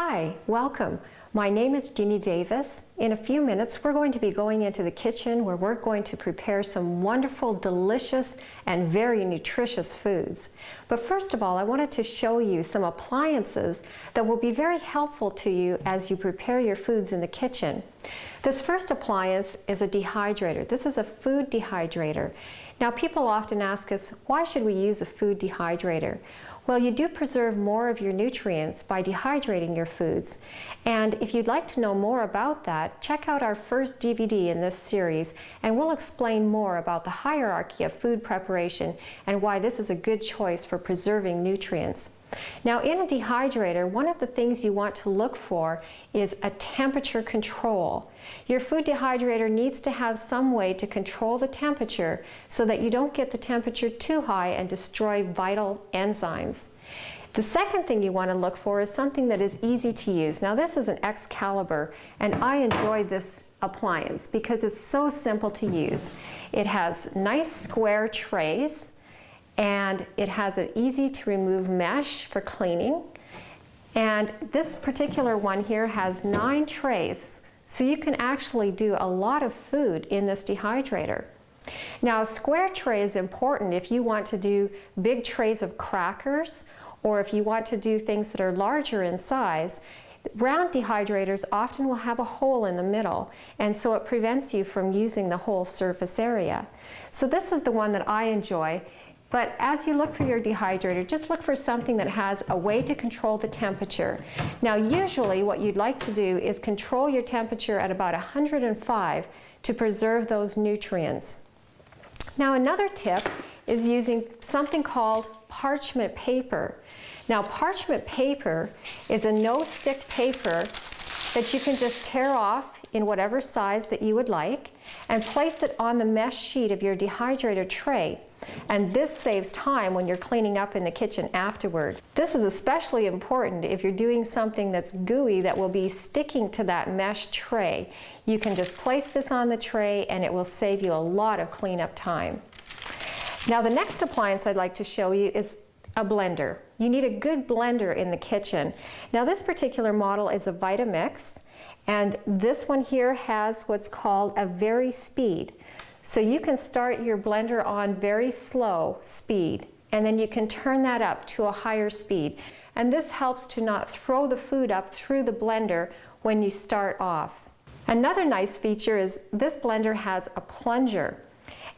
Hi, welcome. My name is Jeannie Davis. In a few minutes, we're going to be going into the kitchen where we're going to prepare some wonderful, delicious, and very nutritious foods. But first of all, I wanted to show you some appliances that will be very helpful to you as you prepare your foods in the kitchen. This first appliance is a dehydrator. This is a food dehydrator. Now, people often ask us, why should we use a food dehydrator? Well, you do preserve more of your nutrients by dehydrating your foods. And if you'd like to know more about that, check out our first DVD in this series, and we'll explain more about the hierarchy of food preparation and why this is a good choice for preserving nutrients. Now, in a dehydrator, one of the things you want to look for is a temperature control. Your food dehydrator needs to have some way to control the temperature so that you don't get the temperature too high and destroy vital enzymes. The second thing you want to look for is something that is easy to use. Now, this is an Excalibur, and I enjoy this appliance because it's so simple to use. It has nice square trays, and it has an easy to remove mesh for cleaning. And this particular one here has 9 trays, so you can actually do a lot of food in this dehydrator. Now, a square tray is important if you want to do big trays of crackers, or if you want to do things that are larger in size. Round dehydrators often will have a hole in the middle, and so it prevents you from using the whole surface area. So this is the one that I enjoy. But as you look for your dehydrator, just look for something that has a way to control the temperature. Now, usually what you'd like to do is control your temperature at about 105 to preserve those nutrients. Now, another tip is using something called parchment paper. Now, parchment paper is a no-stick paper that you can just tear off in whatever size that you would like and place it on the mesh sheet of your dehydrator tray. And this saves time when you're cleaning up in the kitchen afterward. This is especially important if you're doing something that's gooey that will be sticking to that mesh tray. You can just place this on the tray and it will save you a lot of cleanup time. Now, the next appliance I'd like to show you is a blender. You need a good blender in the kitchen. Now, this particular model is a Vitamix, and this one here has what's called a Vari-Speed. So you can start your blender on very slow speed, and then you can turn that up to a higher speed. And this helps to not throw the food up through the blender when you start off. Another nice feature is this blender has a plunger,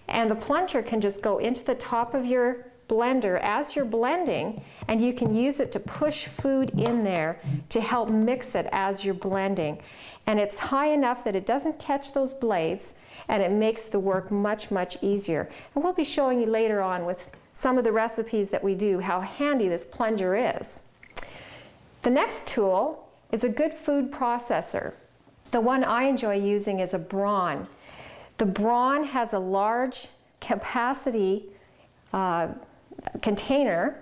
and the plunger can just go into the top of your blender as you're blending, and you can use it to push food in there to help mix it as you're blending. And it's high enough that it doesn't catch those blades, and it makes the work much, much easier. And we'll be showing you later on with some of the recipes that we do how handy this plunger is. The next tool is a good food processor. The one I enjoy using is a Braun. The Braun has a large capacity container,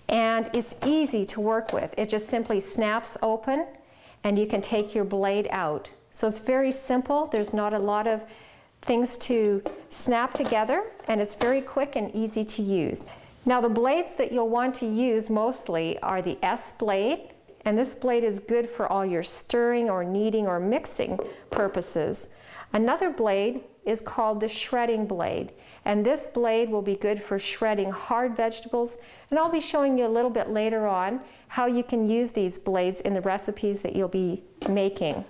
and it's easy to work with. It just simply snaps open and you can take your blade out. So it's very simple. There's not a lot of things to snap together, and it's very quick and easy to use. Now, the blades that you'll want to use mostly are the S blade, and this blade is good for all your stirring or kneading or mixing purposes. Another blade is called the shredding blade, and this blade will be good for shredding hard vegetables, and I'll be showing you a little bit later on how you can use these blades in the recipes that you'll be making.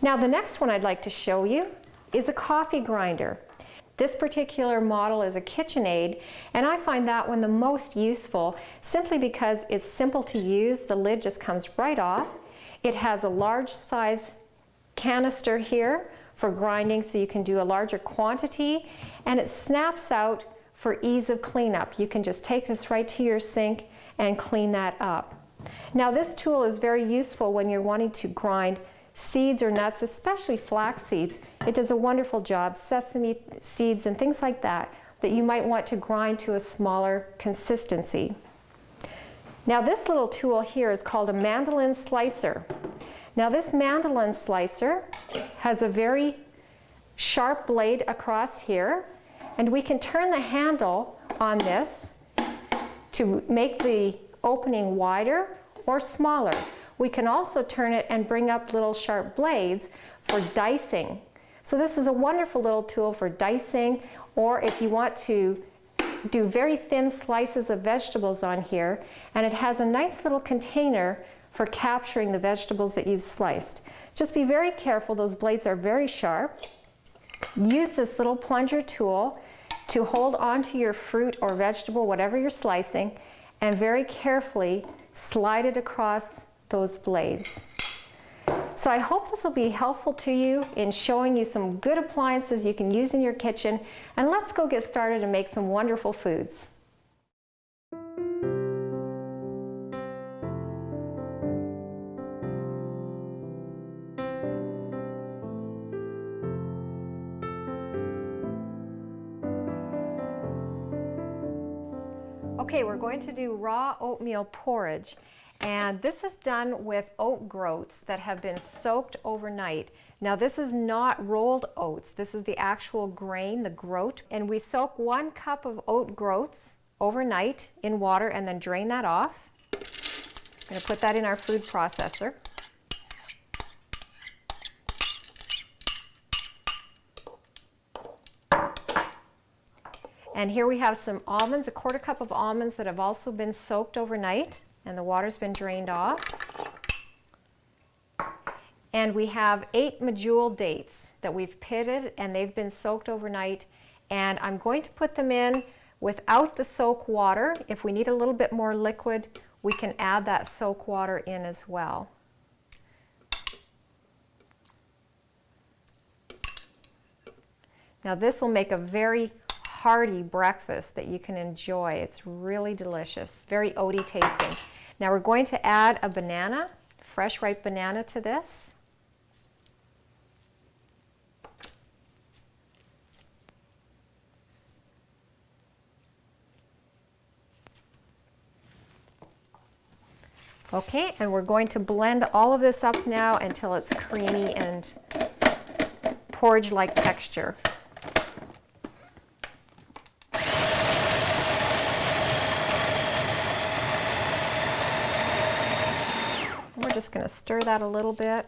Now, the next one I'd like to show you is a coffee grinder. This particular model is a KitchenAid, and I find that one the most useful simply because it's simple to use. The lid just comes right off. It has a large size canister here for grinding, so you can do a larger quantity, and it snaps out for ease of cleanup. You can just take this right to your sink and clean that up. Now, this tool is very useful when you're wanting to grind seeds or nuts, especially flax seeds. It does a wonderful job, sesame seeds and things like that, that you might want to grind to a smaller consistency. Now, this little tool here is called a mandolin slicer. Now, this mandolin slicer has a very sharp blade across here, and we can turn the handle on this to make the opening wider or smaller. We can also turn it and bring up little sharp blades for dicing. So this is a wonderful little tool for dicing, or if you want to do very thin slices of vegetables on here, and it has a nice little container for capturing the vegetables that you've sliced. Just be very careful, those blades are very sharp. Use this little plunger tool to hold onto your fruit or vegetable, whatever you're slicing, and very carefully slide it across those blades. So I hope this will be helpful to you in showing you some good appliances you can use in your kitchen, and let's go get started and make some wonderful foods. Okay, we're going to do raw oatmeal porridge, and this is done with oat groats that have been soaked overnight. Now this is not rolled oats, this is the actual grain, the groat, and we soak 1 cup of oat groats overnight in water and then drain that off. I'm going to put that in our food processor. And here we have some almonds, a 1/4 cup of almonds that have also been soaked overnight, and the water's been drained off. And we have 8 medjool dates that we've pitted, and they've been soaked overnight. And I'm going to put them in without the soak water. If we need a little bit more liquid, we can add that soak water in as well. Now this will make a very hearty breakfast that you can enjoy. It's really delicious, very oaty tasting. Now we're going to add a banana, fresh ripe banana to this. Okay, and we're going to blend all of this up now until it's creamy and porridge-like texture. We're just going to stir that a little bit.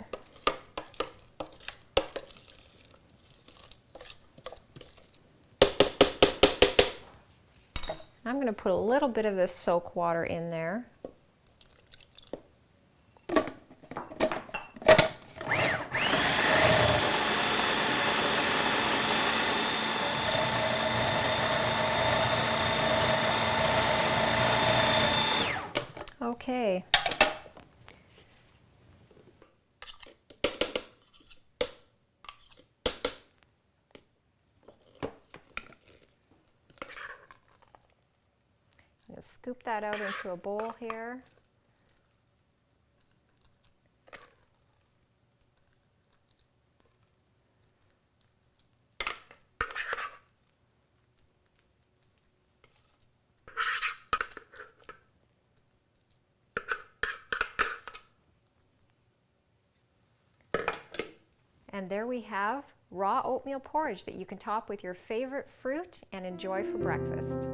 I'm going to put a little bit of this soak water in there. Okay. I'm going to scoop that out into a bowl here. And there we have raw oatmeal porridge that you can top with your favorite fruit and enjoy for breakfast.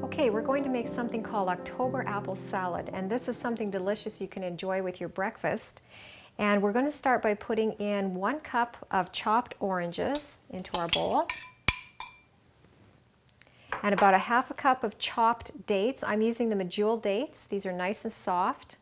Okay, we're going to make something called October apple salad, and this is something delicious you can enjoy with your breakfast. And we're going to start by putting in 1 cup of chopped oranges into our bowl, and about 1/2 cup of chopped dates. I'm using the medjool dates. These are nice and soft.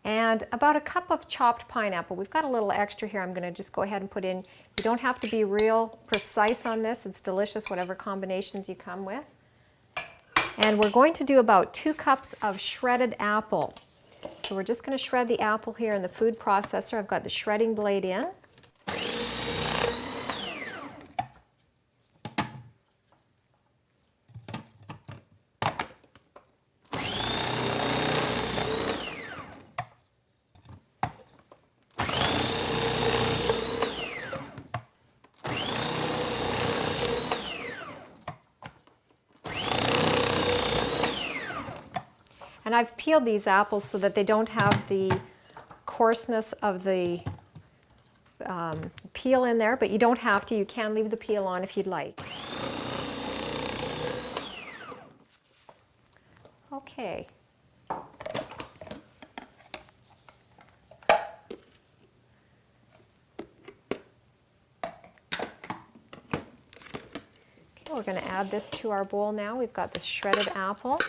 And about 1 cup of chopped pineapple. We've got a little extra here I'm going to just go ahead and put in. You don't have to be real precise on this. It's delicious, whatever combinations you come with. And we're going to do about 2 cups of shredded apple. So we're just going to shred the apple here in the food processor. I've got the shredding blade in. And I've peeled these apples so that they don't have the coarseness of the peel in there, but you don't have to. You can leave the peel on if you'd like. Okay. We're going to add this to our bowl now. We've got this shredded apple.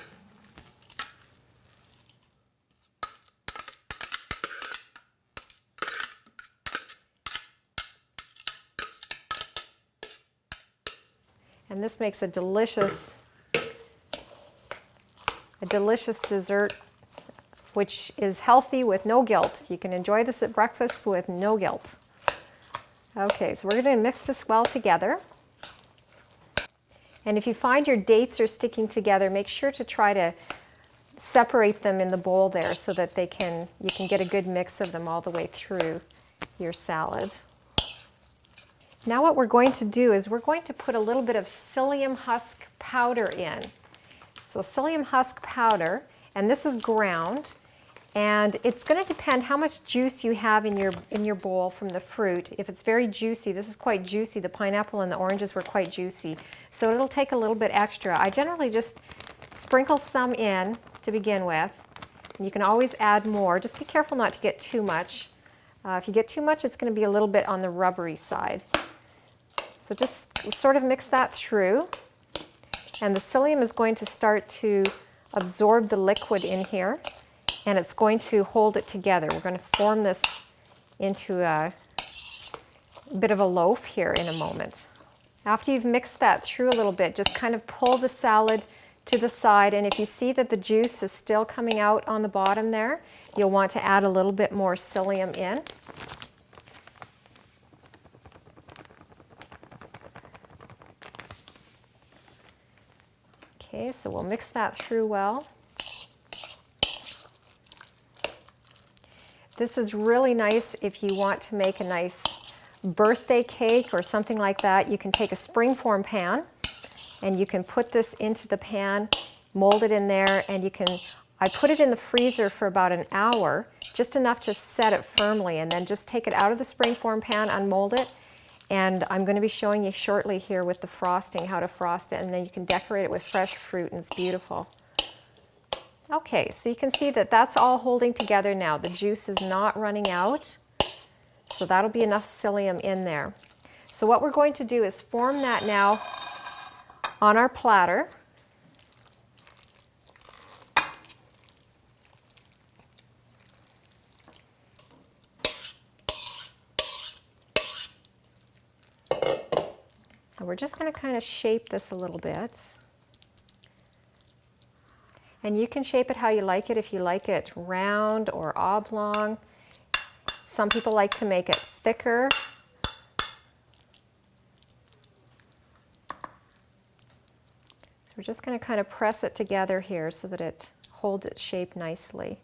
And this makes a delicious dessert, which is healthy with no guilt. You can enjoy this at breakfast with no guilt. Okay, so we're going to mix this well together. And if you find your dates are sticking together, make sure to try to separate them in the bowl there so that you can get a good mix of them all the way through your salad. Now what we're going to do is we're going to put a little bit of psyllium husk powder in. So psyllium husk powder, and this is ground, and it's going to depend how much juice you have in your bowl from the fruit. If it's very juicy, this is quite juicy, the pineapple and the oranges were quite juicy, so it'll take a little bit extra. I generally just sprinkle some in to begin with, and you can always add more. Just be careful not to get too much. If you get too much, it's going to be a little bit on the rubbery side. So just sort of mix that through, and the psyllium is going to start to absorb the liquid in here, and it's going to hold it together. We're going to form this into a bit of a loaf here in a moment. After you've mixed that through a little bit, just kind of pull the salad to the side, and if you see that the juice is still coming out on the bottom there, you'll want to add a little bit more psyllium in. Okay, so we'll mix that through well. This is really nice if you want to make a nice birthday cake or something like that. You can take a springform pan and you can put this into the pan, mold it in there, and I put it in the freezer for about an hour, just enough to set it firmly, and then just take it out of the springform pan, unmold it, and I'm going to be showing you shortly here with the frosting, how to frost it, and then you can decorate it with fresh fruit, and it's beautiful. Okay, so you can see that that's all holding together now. The juice is not running out, so that'll be enough psyllium in there. So what we're going to do is form that now on our platter. And we're just going to kind of shape this a little bit. And you can shape it how you like it, if you like it round or oblong. Some people like to make it thicker. So we're just going to kind of press it together here so that it holds its shape nicely.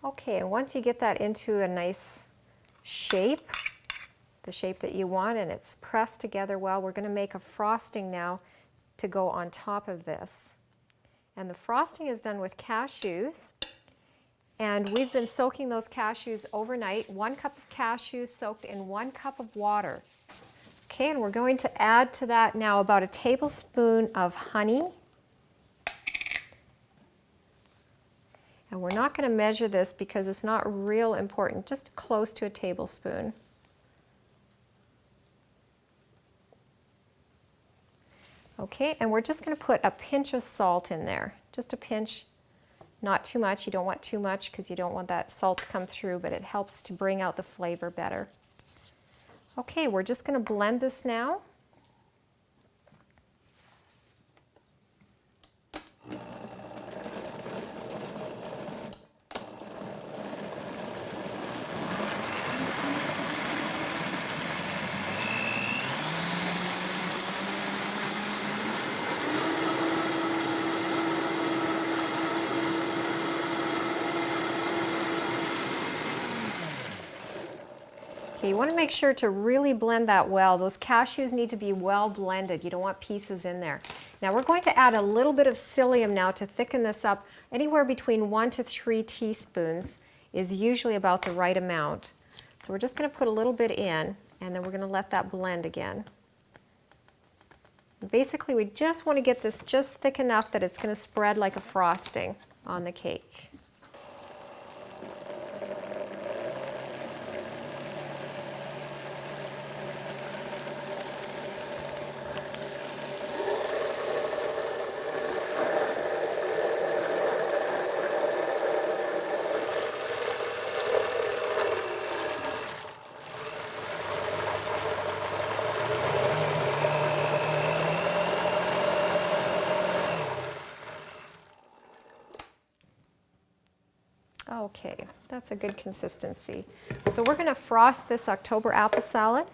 Okay, and once you get that into a nice shape, the shape that you want, and it's pressed together well, we're going to make a frosting now to go on top of this. And the frosting is done with cashews, and we've been soaking those cashews overnight. 1 cup of cashews soaked in 1 cup of water. Okay, and we're going to add to that now about a tablespoon of honey. And we're not going to measure this because it's not real important, just close to a tablespoon. Okay, and we're just going to put a pinch of salt in there, just a pinch, not too much. You don't want too much because you don't want that salt to come through, but it helps to bring out the flavor better. Okay, we're just going to blend this now. Okay, you want to make sure to really blend that well. Those cashews need to be well blended. You don't want pieces in there. Now we're going to add a little bit of psyllium now to thicken this up. Anywhere between 1 to 3 teaspoons is usually about the right amount. So we're just going to put a little bit in, and then we're going to let that blend again. Basically, we just want to get this just thick enough that it's going to spread like a frosting on the cake. Okay, that's a good consistency. So we're going to frost this October apple salad.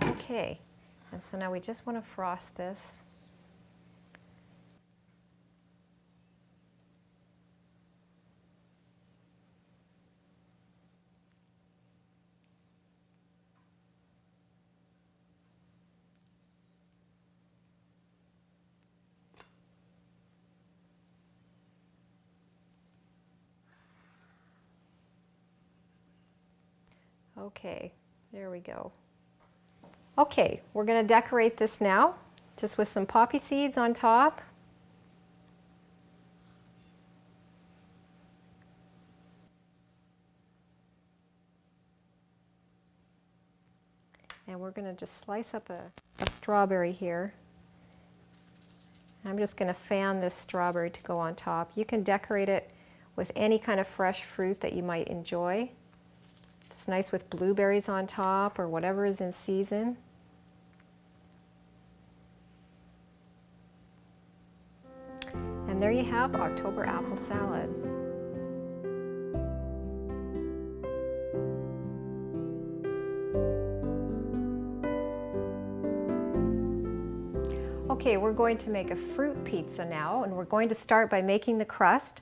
Okay, and so now we just want to frost this. Okay, there we go. Okay, we're going to decorate this now, just with some poppy seeds on top. And we're going to just slice up a strawberry here. I'm just going to fan this strawberry to go on top. You can decorate it with any kind of fresh fruit that you might enjoy. It's nice with blueberries on top or whatever is in season. And there you have October apple salad. Okay, we're going to make a fruit pizza now, and we're going to start by making the crust.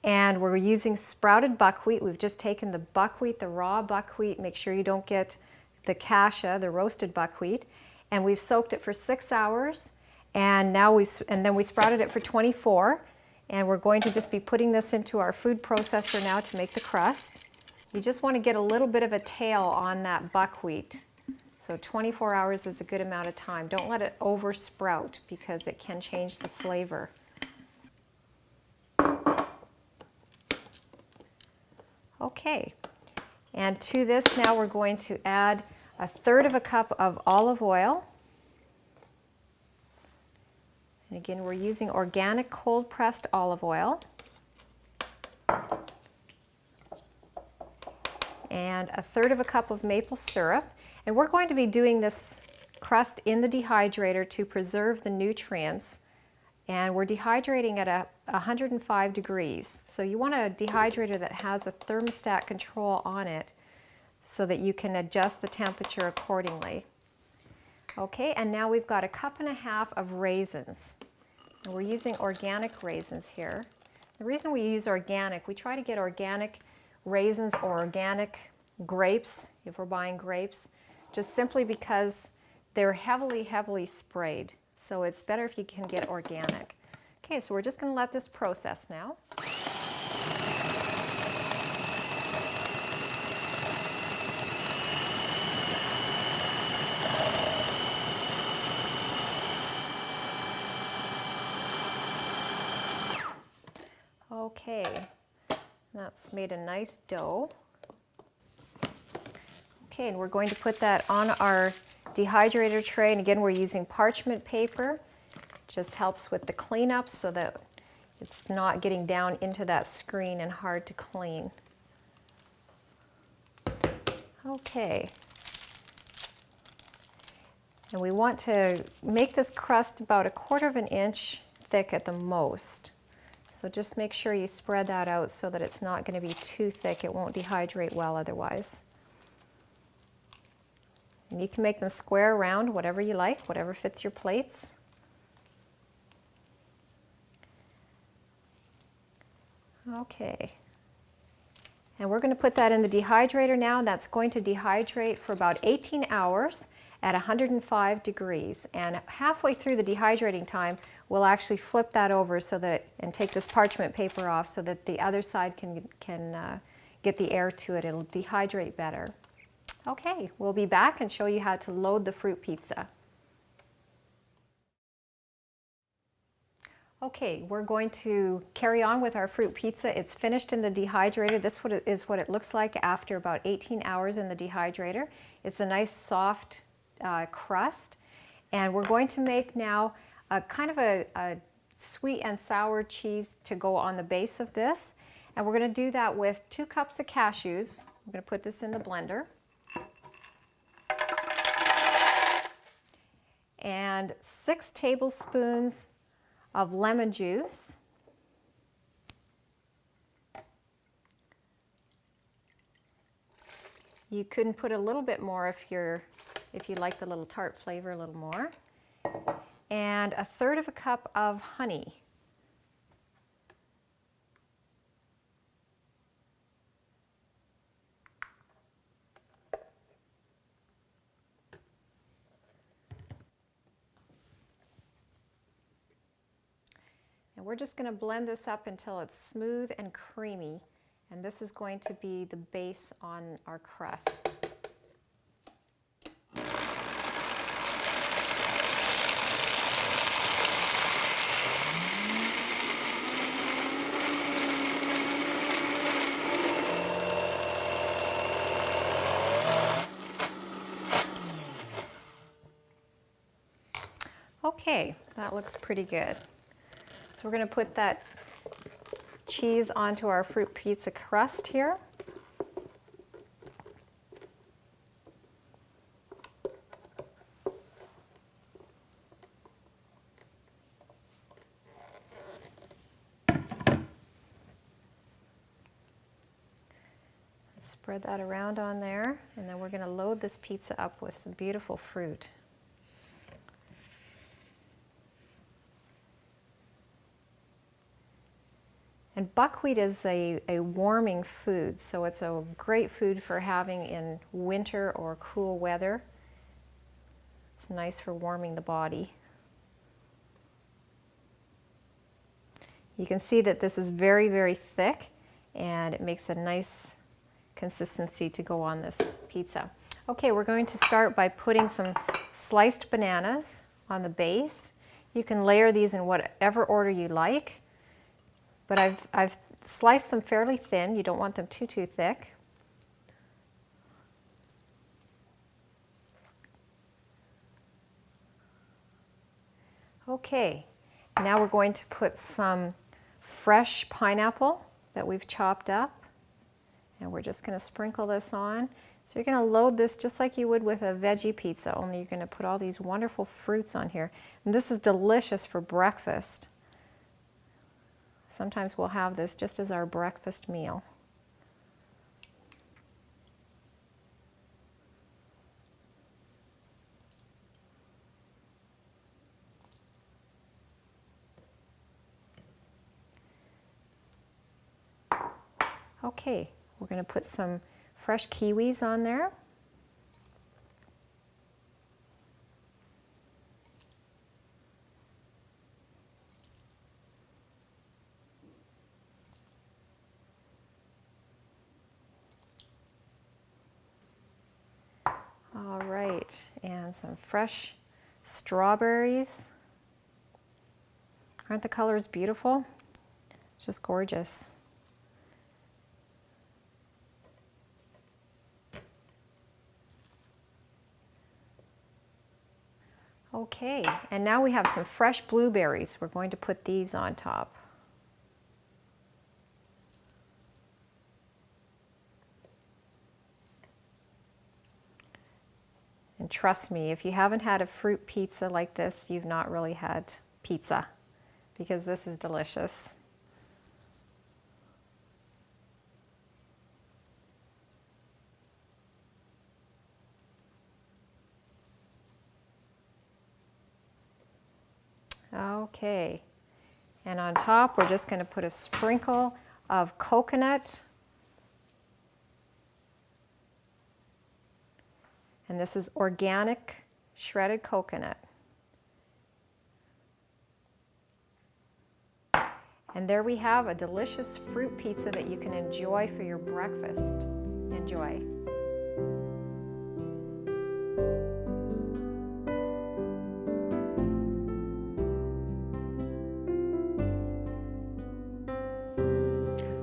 And we're using sprouted buckwheat. We've just taken the buckwheat, the raw buckwheat. Make sure you don't get the cassia, the roasted buckwheat. And we've soaked it for 6 hours. And then we sprouted it for 24. And we're going to just be putting this into our food processor now to make the crust. You just want to get a little bit of a tail on that buckwheat. So 24 hours is a good amount of time. Don't let it over sprout because it can change the flavor. Okay, and to this now we're going to add 1/3 cup of olive oil. And again, we're using organic cold pressed olive oil. And 1/3 cup of maple syrup. And we're going to be doing this crust in the dehydrator to preserve the nutrients. And we're dehydrating at 105 degrees. So you want a dehydrator that has a thermostat control on it so that you can adjust the temperature accordingly. Okay, and now we've got 1.5 cups of raisins. And we're using organic raisins here. The reason we use organic, we try to get organic raisins or organic grapes, if we're buying grapes, just simply because they're heavily sprayed. So it's better if you can get organic. Okay, so we're just going to let this process now. Okay, that's made a nice dough. Okay, and we're going to put that on our dehydrator tray, and again we're using parchment paper. It just helps with the cleanup so that it's not getting down into that screen and hard to clean. Okay, and we want to make this crust about 1/4 inch thick at the most. So just make sure you spread that out so that it's not going to be too thick. It won't dehydrate well otherwise. And you can make them square, round, whatever you like, whatever fits your plates. Okay. And we're going to put that in the dehydrator now. That's going to dehydrate for about 18 hours at 105 degrees. And halfway through the dehydrating time, we'll actually flip that over so that, and take this parchment paper off so that the other side can get the air to it. It'll dehydrate better. Okay, we'll be back and show you how to load the fruit pizza. Okay, we're going to carry on with our fruit pizza. It's finished in the dehydrator. This is what it looks like after about 18 hours in the dehydrator. It's a nice soft crust. And we're going to make now a kind of a sweet and sour cheese to go on the base of this. And we're going to do that with 2 cups of cashews. I'm going to put this in the blender. And 6 tablespoons of lemon juice. You can put a little bit more if you like the little tart flavor a little more. And 1/3 cup of honey. And we're just going to blend this up until it's smooth and creamy. And this is going to be the base on our crust. Okay, that looks pretty good. So we're going to put that cheese onto our fruit pizza crust here. Spread that around on there, and then we're going to load this pizza up with some beautiful fruit. And buckwheat is a warming food, so it's a great food for having in winter or cool weather. It's nice for warming the body. You can see that this is very, very thick, and it makes a nice consistency to go on this pizza. Okay, we're going to start by putting some sliced bananas on the base. You can layer these in whatever order you like. But I've sliced them fairly thin. You don't want them too thick. Okay, now we're going to put some fresh pineapple that we've chopped up. And we're just going to sprinkle this on. So you're going to load this just like you would with a veggie pizza, only you're going to put all these wonderful fruits on here. And this is delicious for breakfast. Sometimes we'll have this just as our breakfast meal. Okay, we're going to put some fresh kiwis on there. All right, and some fresh strawberries. Aren't the colors beautiful? It's just gorgeous. Okay, and now we have some fresh blueberries. We're going to put these on top. And trust me, if you haven't had a fruit pizza like this, you've not really had pizza, because this is delicious. Okay. And on top, we're just going to put a sprinkle of coconut. And this is organic shredded coconut. And there we have a delicious fruit pizza that you can enjoy for your breakfast. Enjoy.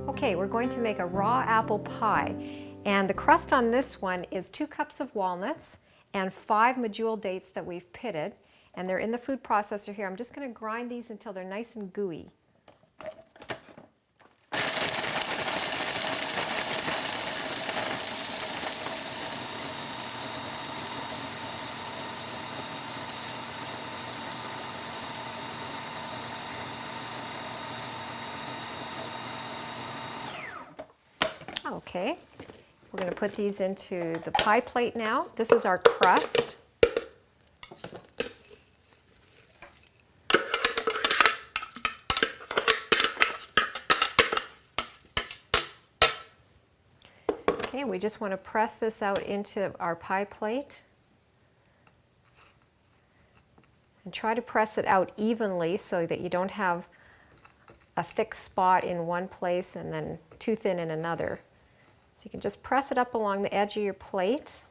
Okay, we're going to make a raw apple pie. And the crust on this one is 2 cups of walnuts and 5 medjool dates that we've pitted. And they're in the food processor here. I'm just going to grind these until they're nice and gooey. Okay, we're going to put these into the pie plate now. This is our crust. Okay, we just want to press this out into our pie plate. And try to press it out evenly so that you don't have a thick spot in one place and then too thin in another. So you can just press it up along the edge of your plate.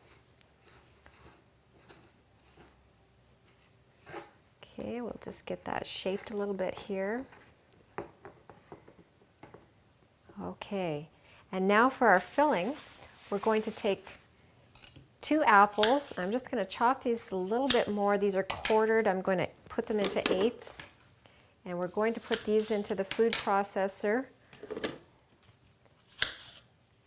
Okay, we'll just get that shaped a little bit here. Okay, and now for our filling, we're going to take 2 apples. I'm just going to chop these a little bit more. These are quartered. I'm going to put them into eighths. And we're going to put these into the food processor.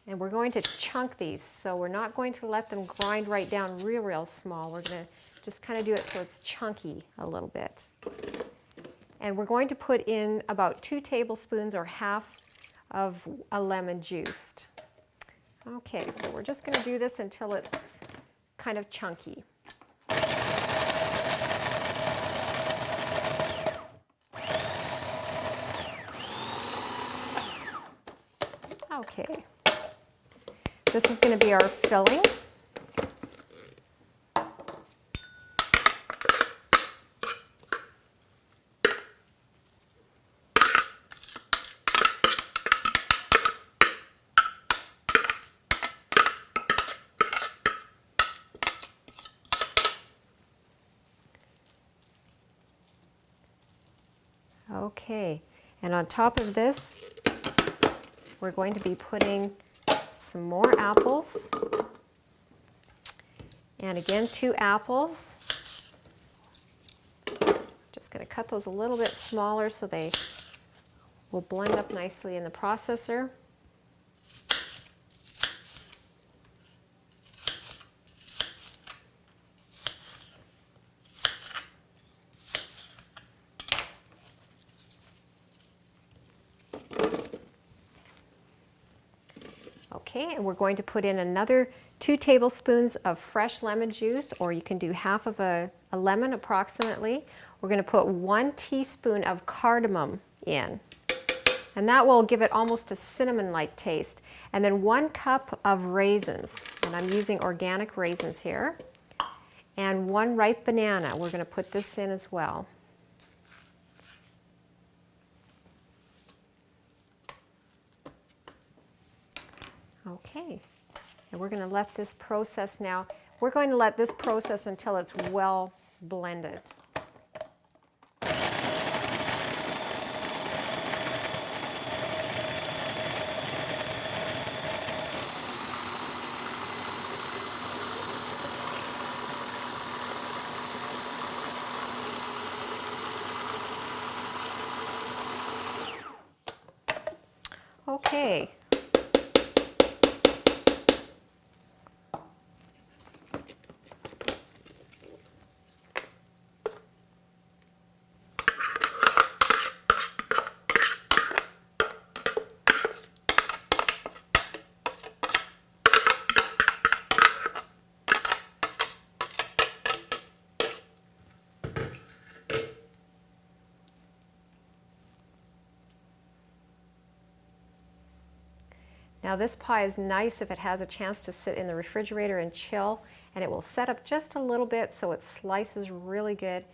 And we're going to chunk these, so we're not going to let them grind right down real small. We're going to just kind of do it so it's chunky a little bit. And we're going to put in about 2 tablespoons or half of a lemon juiced. Okay, so we're just going to do this until it's kind of chunky. Okay. This is going to be our filling. Okay, and on top of this, we're going to be putting some more apples. And again, 2 apples. Just going to cut those a little bit smaller so they will blend up nicely in the processor. Okay, and we're going to put in another 2 tablespoons of fresh lemon juice, or you can do half of a lemon approximately. We're going to put 1 teaspoon of cardamom in, and that will give it almost a cinnamon-like taste. And then 1 cup of raisins, and I'm using organic raisins here, and 1 ripe banana. We're going to put this in as well. Okay, and we're going to let this process now. We're going to let this process until it's well blended. Okay. Now this pie is nice if it has a chance to sit in the refrigerator and chill, and it will set up just a little bit so it slices really good,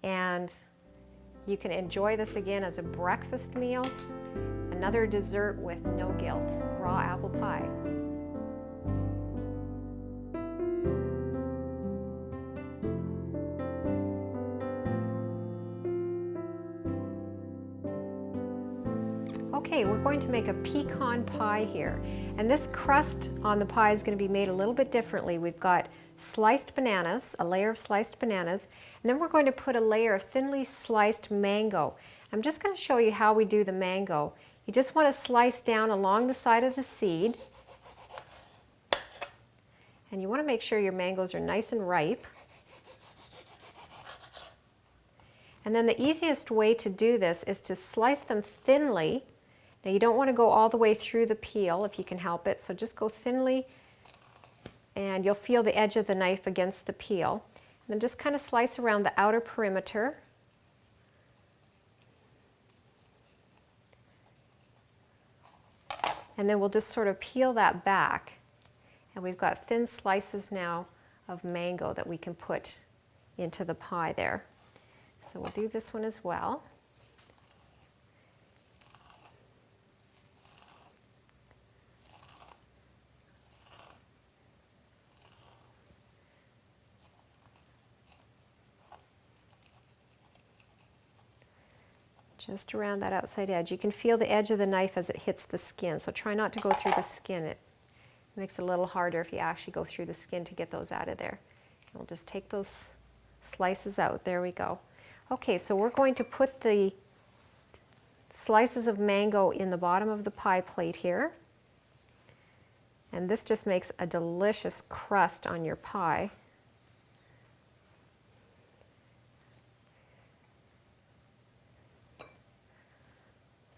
and you can enjoy this again as a breakfast meal, another dessert with no guilt, raw apple pie. Okay, we're going to make a pecan pie here, and this crust on the pie is going to be made a little bit differently. We've got sliced bananas, a layer of sliced bananas, and then we're going to put a layer of thinly sliced mango. I'm just going to show you how we do the mango. You just want to slice down along the side of the seed, and you want to make sure your mangoes are nice and ripe. And then the easiest way to do this is to slice them thinly. Now you don't want to go all the way through the peel if you can help it, so just go thinly, and you'll feel the edge of the knife against the peel. And then just kind of slice around the outer perimeter. And then we'll just sort of peel that back. And we've got thin slices now of mango that we can put into the pie there. So we'll do this one as well. Just around that outside edge. You can feel the edge of the knife as it hits the skin, so try not to go through the skin. It makes it a little harder if you actually go through the skin to get those out of there. And we'll just take those slices out. There we go. Okay, so we're going to put the slices of mango in the bottom of the pie plate here. And this just makes a delicious crust on your pie.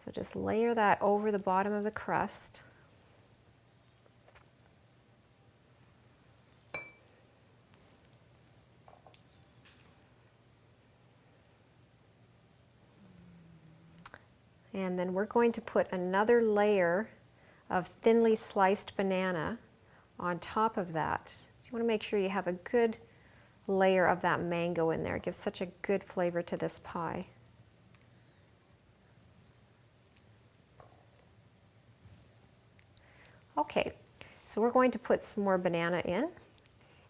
So just layer that over the bottom of the crust. And then we're going to put another layer of thinly sliced banana on top of that. So you want to make sure you have a good layer of that mango in there. It gives such a good flavor to this pie. Okay, so we're going to put some more banana in,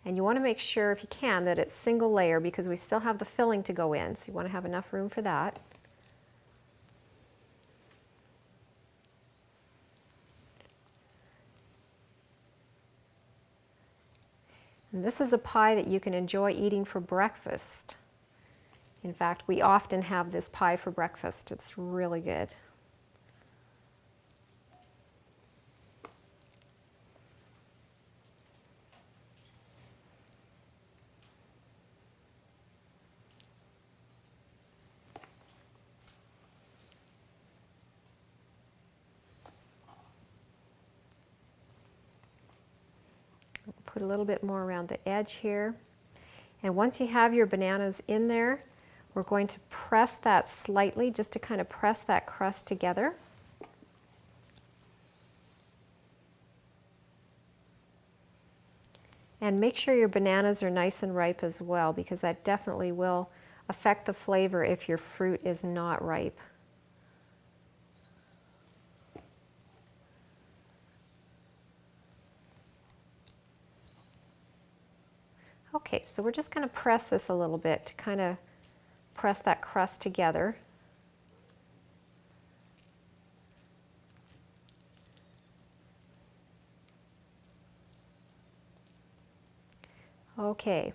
and you want to make sure, if you can, that it's single layer because we still have the filling to go in, so you want to have enough room for that. And this is a pie that you can enjoy eating for breakfast. In fact, we often have this pie for breakfast. It's really good. Put a little bit more around the edge here. And once you have your bananas in there, we're going to press that slightly just to kind of press that crust together. And make sure your bananas are nice and ripe as well, because that definitely will affect the flavor if your fruit is not ripe. Okay, so we're just going to press this a little bit to kind of press that crust together. Okay,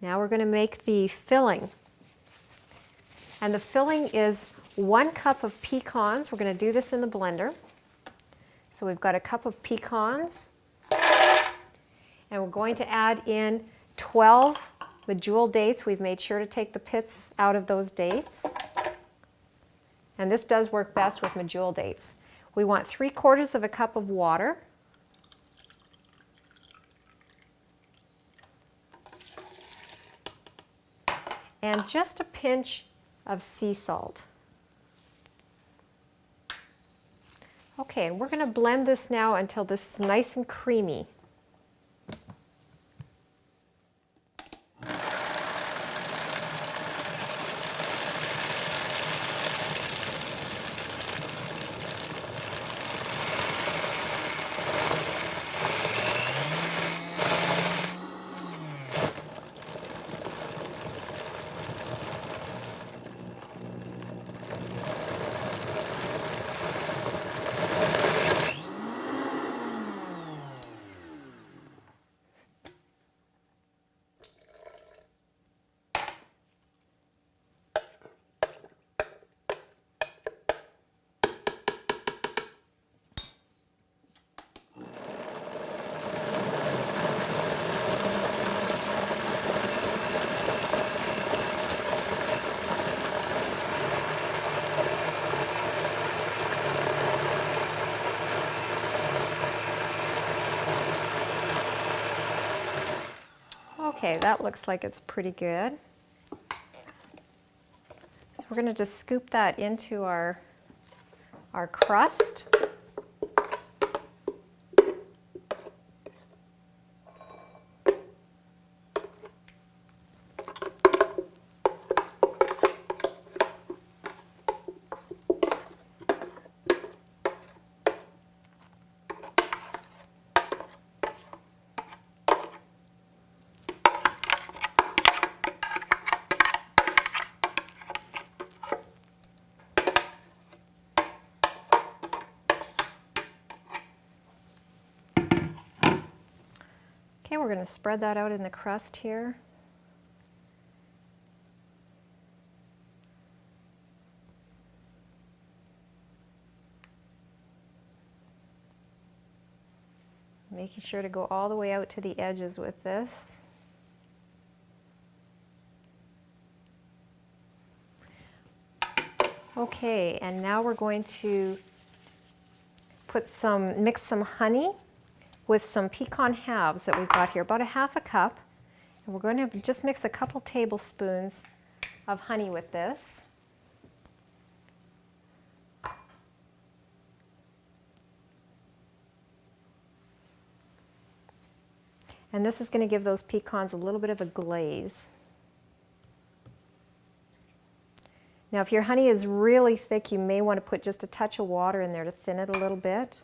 now we're going to make the filling. And the filling is 1 cup of pecans. We're going to do this in the blender. So we've got a cup of pecans. And we're going to add in 12 medjool dates. We've made sure to take the pits out of those dates. And this does work best with medjool dates. We want 3/4 of a cup of water. And just a pinch of sea salt. Okay, we're going to blend this now until this is nice and creamy. Okay, that looks like it's pretty good. So we're going to just scoop that into our crust. Okay, we're going to spread that out in the crust here. Making sure to go all the way out to the edges with this. Okay, and now we're going to mix some honey with some pecan halves that we've got here, about a half a cup. And we're going to just mix a couple tablespoons of honey with this. And this is going to give those pecans a little bit of a glaze. Now, if your honey is really thick, you may want to put just a touch of water in there to thin it a little bit.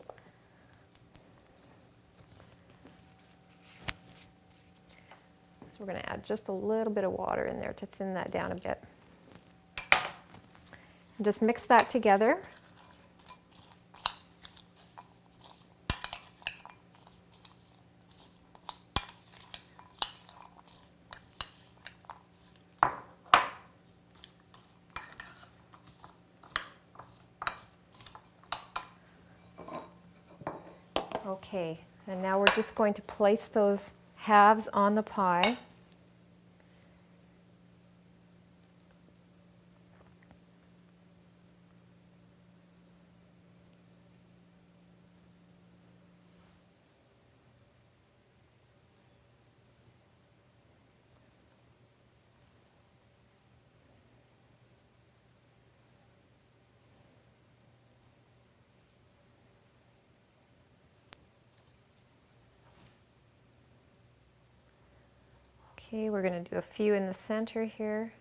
So we're going to add just a little bit of water in there to thin that down a bit. And just mix that together. Okay, and now we're just going to place those halves on the pie. Okay, we're going to do a few in the center here.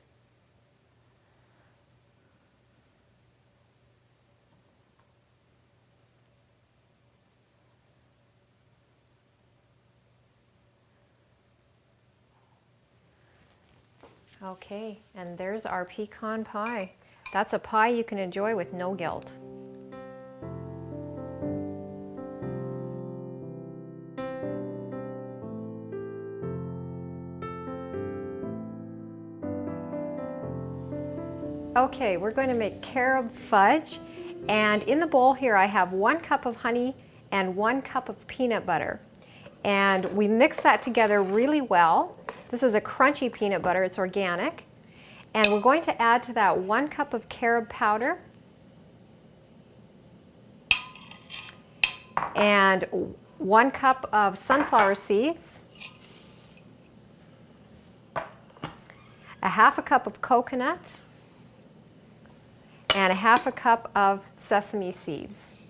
Okay, and there's our pecan pie. That's a pie you can enjoy with no guilt. Okay, we're going to make carob fudge, and in the bowl here I have 1 cup of honey and 1 cup of peanut butter. And we mix that together really well. This is a crunchy peanut butter, it's organic. And we're going to add to that 1 cup of carob powder and 1 cup of sunflower seeds, a half a cup of coconut, and a half a cup of sesame seeds.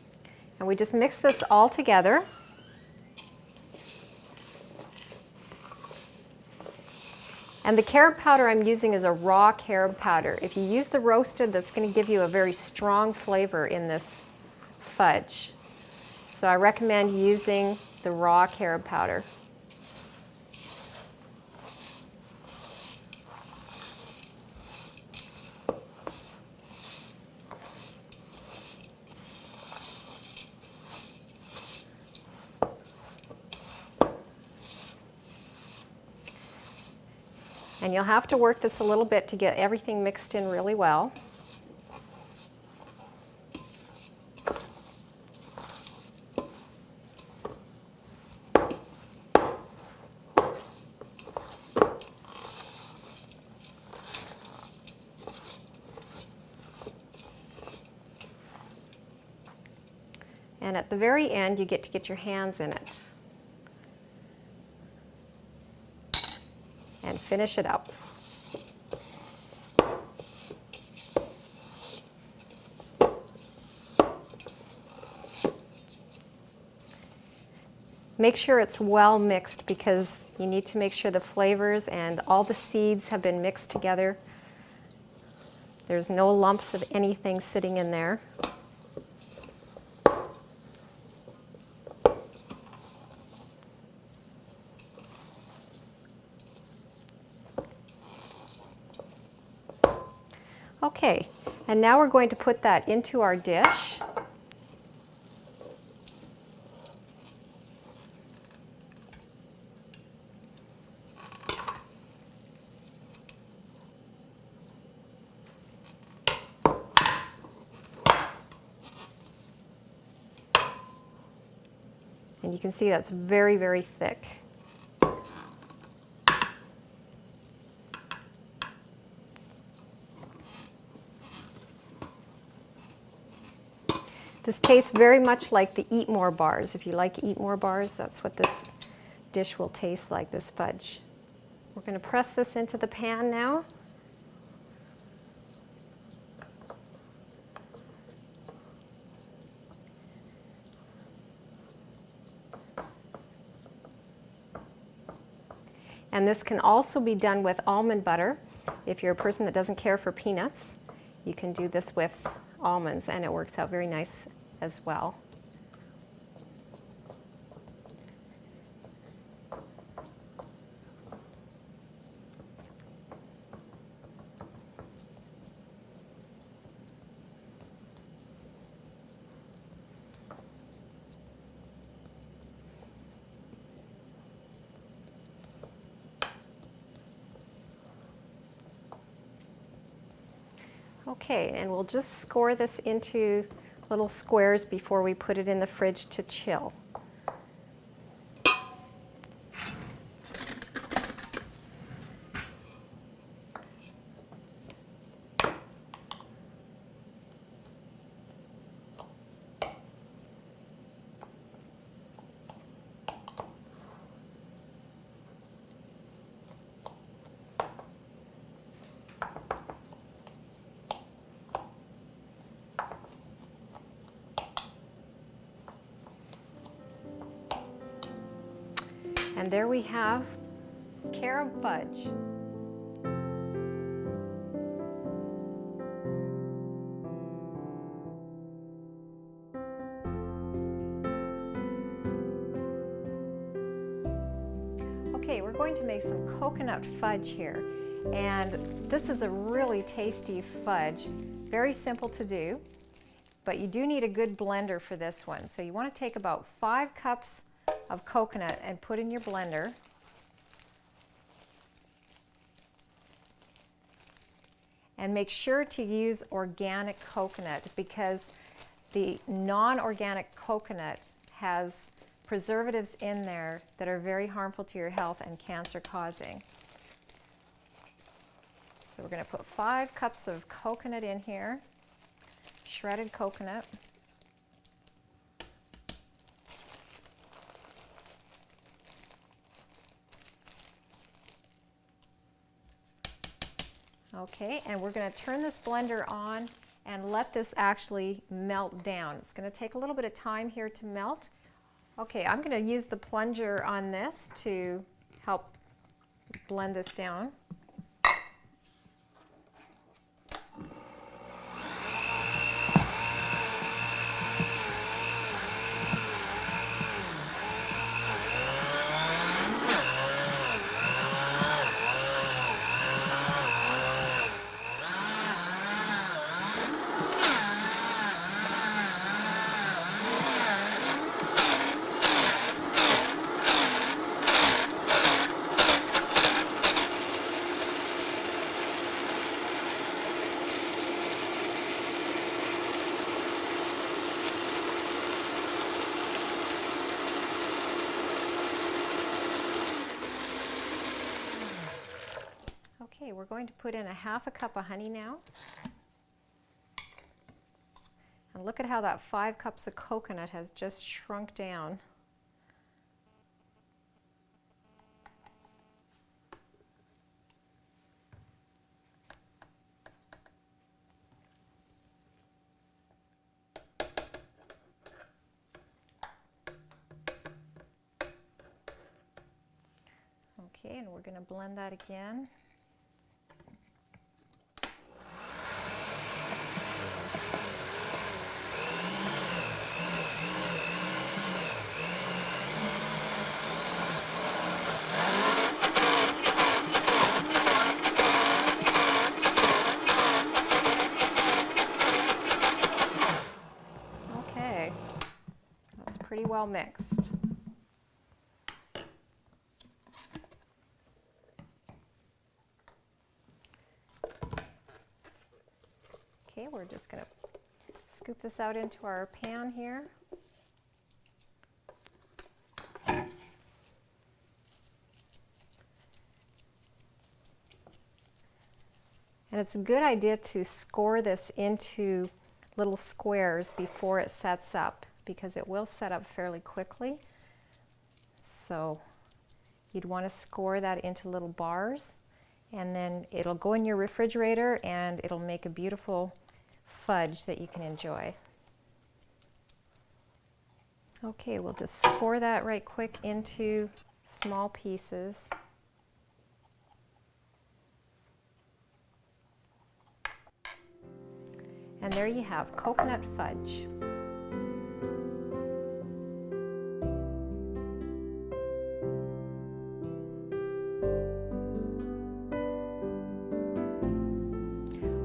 And we just mix this all together. And the carob powder I'm using is a raw carob powder. If you use the roasted, that's going to give you a very strong flavor in this fudge. So I recommend using the raw carob powder. And you'll have to work this a little bit to get everything mixed in really well. And at the very end, you get to get your hands in it. And finish it up. Make sure it's well mixed because you need to make sure the flavors and all the seeds have been mixed together. There's no lumps of anything sitting in there. Okay, and now we're going to put that into our dish. And you can see that's very, very thick. This tastes very much like the Eat More bars. If you like Eat More bars, that's what this dish will taste like, this fudge. We're going to press this into the pan now. And this can also be done with almond butter. If you're a person that doesn't care for peanuts, you can do this with almonds and it works out very nice as well. Okay, and we'll just score this into little squares before we put it in the fridge to chill. And there we have carob fudge. Okay, we're going to make some coconut fudge here. And this is a really tasty fudge, very simple to do, but you do need a good blender for this one. So you want to take about 5 cups of coconut and put in your blender. And make sure to use organic coconut because the non-organic coconut has preservatives in there that are very harmful to your health and cancer causing. So we're going to put 5 cups of coconut in here, shredded coconut. Okay, and we're going to turn this blender on and let this actually melt down. It's going to take a little bit of time here to melt. Okay, I'm going to use the plunger on this to help blend this down. Okay, we're going to put in a half a cup of honey now. And look at how that 5 cups of coconut has just shrunk down. Okay, and we're going to blend that again. Okay, that's pretty well mixed. Okay, we're just going to scoop this out into our pan here. And it's a good idea to score this into little squares before it sets up, because it will set up fairly quickly. So you'd want to score that into little bars, and then it'll go in your refrigerator and it'll make a beautiful fudge that you can enjoy. Okay, we'll just score that right quick into small pieces. And there you have coconut fudge.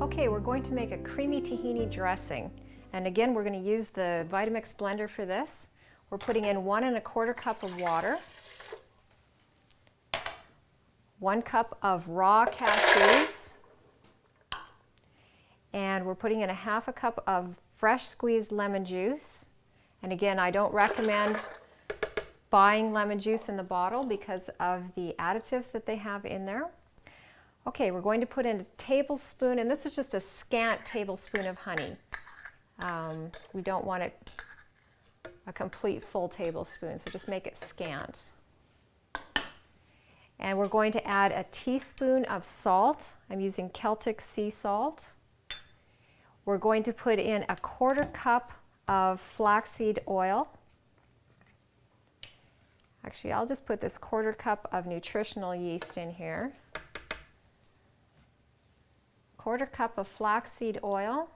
Okay, we're going to make a creamy tahini dressing. And again, we're going to use the Vitamix blender for this. We're putting in 1 1/4 cup of water, 1 cup of raw cashews, and we're putting in a half a cup of fresh squeezed lemon juice. And again, I don't recommend buying lemon juice in the bottle because of the additives that they have in there. Okay, we're going to put in a tablespoon, and this is just a scant tablespoon of honey. We don't want it a complete full tablespoon, so just make it scant. And we're going to add a teaspoon of salt. I'm using Celtic sea salt. We're going to put in a 1/4 cup of flaxseed oil. Actually, I'll just put this 1/4 cup of nutritional yeast in here. 1/4 cup of flaxseed oil.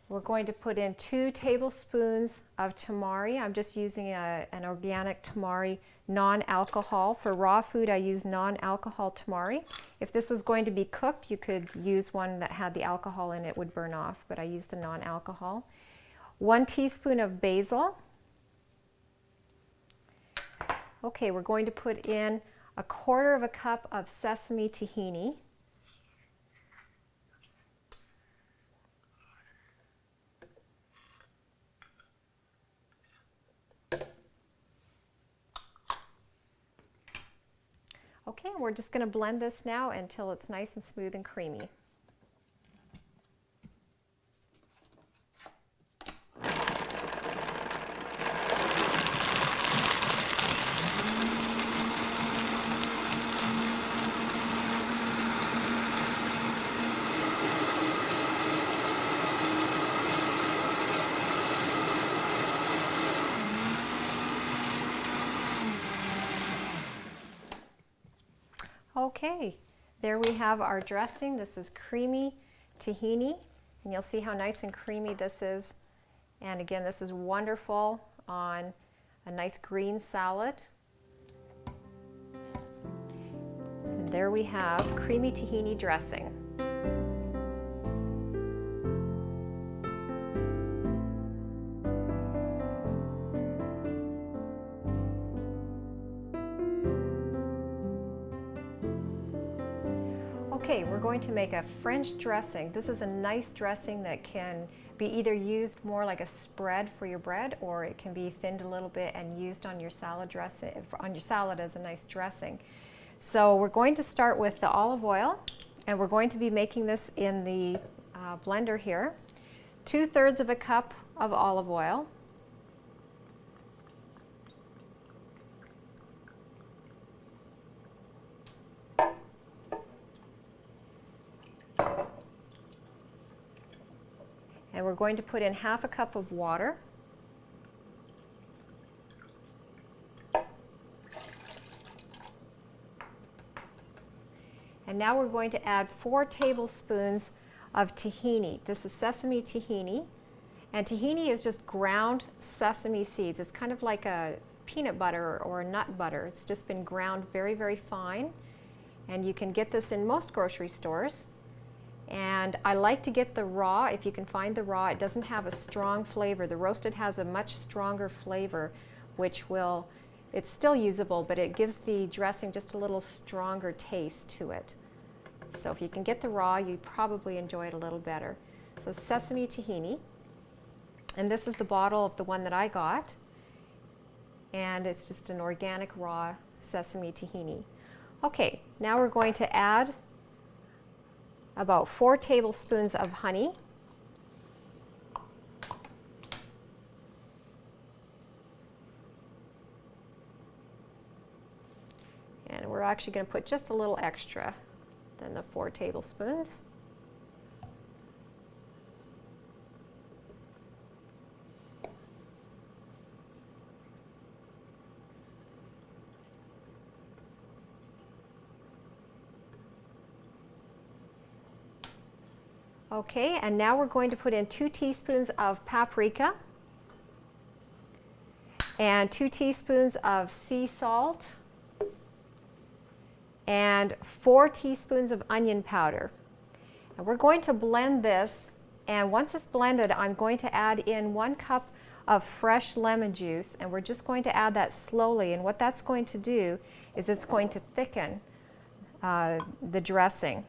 We're going to put in 2 tablespoons of tamari. I'm just using an organic tamari, non-alcohol. For raw food, I use non-alcohol tamari. If this was going to be cooked, you could use one that had the alcohol in it, would burn off, but I use the non-alcohol. 1 teaspoon of basil. Okay, we're going to put in a 1/4 cup of sesame tahini. Okay, and we're just going to blend this now until it's nice and smooth and creamy. Okay, there we have our dressing. This is creamy tahini, and you'll see how nice and creamy this is. And again, this is wonderful on a nice green salad. And there we have creamy tahini dressing. Okay, we're going to make a French dressing. This is a nice dressing that can be either used more like a spread for your bread, or it can be thinned a little bit and used on your salad dressing, on your salad as a nice dressing. So we're going to start with the olive oil, and we're going to be making this in the blender here. 2/3 of a cup of olive oil. And we're going to put in 1/2 cup of water. And now we're going to add 4 tablespoons of tahini. This is sesame tahini. And tahini is just ground sesame seeds. It's kind of like a peanut butter or a nut butter. It's just been ground very, very fine. And you can get this in most grocery stores. And I like to get the raw, if you can find the raw. It doesn't have a strong flavor. The roasted has a much stronger flavor, which will, it's still usable, but it gives the dressing just a little stronger taste to it. So if you can get the raw, you probably enjoy it a little better. So sesame tahini, and this is the bottle of the one that I got, and it's just an organic raw sesame tahini. Okay, now we're going to add about 4 tablespoons of honey. And we're actually going to put just a little extra than the 4 tablespoons. Okay, and now we're going to put in 2 teaspoons of paprika and 2 teaspoons of sea salt and 4 teaspoons of onion powder. And we're going to blend this, and once it's blended, I'm going to add in 1 cup of fresh lemon juice, and we're just going to add that slowly. And what that's going to do is it's going to thicken the dressing.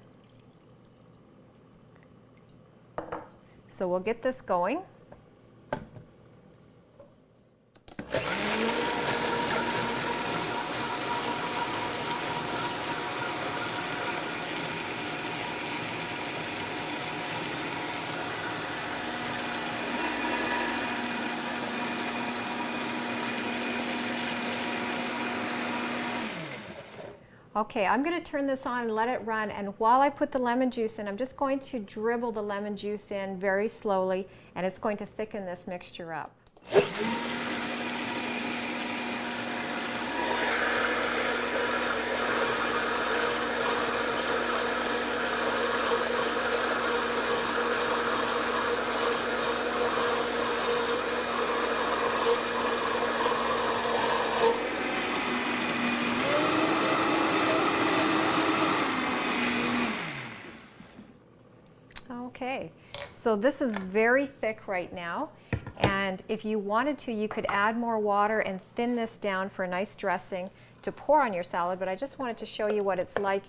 So we'll get this going. Okay, I'm going to turn this on and let it run, and while I put the lemon juice in, I'm just going to dribble the lemon juice in very slowly, and it's going to thicken this mixture up. Okay, so this is very thick right now, and if you wanted to, you could add more water and thin this down for a nice dressing to pour on your salad, but I just wanted to show you what it's like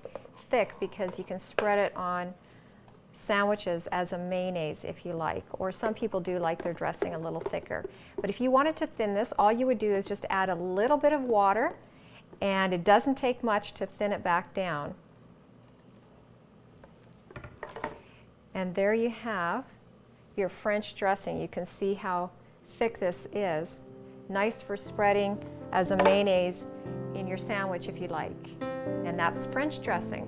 thick, because you can spread it on sandwiches as a mayonnaise if you like, or some people do like their dressing a little thicker. But if you wanted to thin this, all you would do is just add a little bit of water, and it doesn't take much to thin it back down. And there you have your French dressing. You can see how thick this is. Nice for spreading as a mayonnaise in your sandwich if you like. And that's French dressing.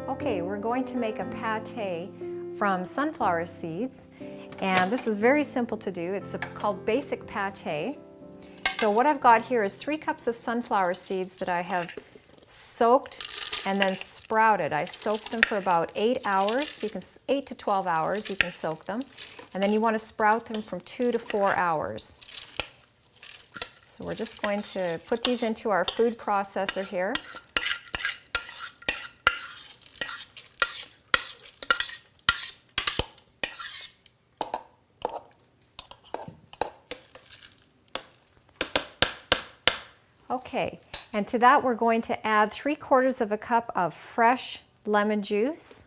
Okay, we're going to make a pâté from sunflower seeds. And this is very simple to do. It's called basic pâté. So what I've got here is 3 cups of sunflower seeds that I have soaked and then sprouted. I soaked them for about 8 hours. So you can 8 to 12 hours you can soak them. And then you want to sprout them from 2 to 4 hours. So we're just going to put these into our food processor here. Okay, and to that we're going to add 3/4 of a cup of fresh lemon juice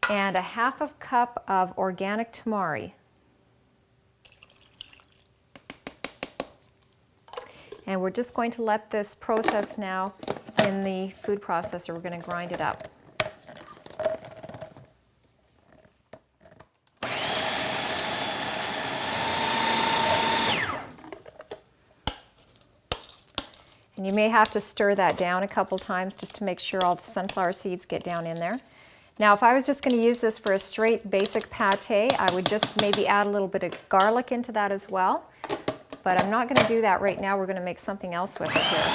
and a 1/2 cup of organic tamari. And we're just going to let this process now in the food processor. We're going to grind it up. And you may have to stir that down a couple times just to make sure all the sunflower seeds get down in there. Now, if I was just going to use this for a straight basic pâté, I would just maybe add a little bit of garlic into that as well. But I'm not going to do that right now. We're going to make something else with it here.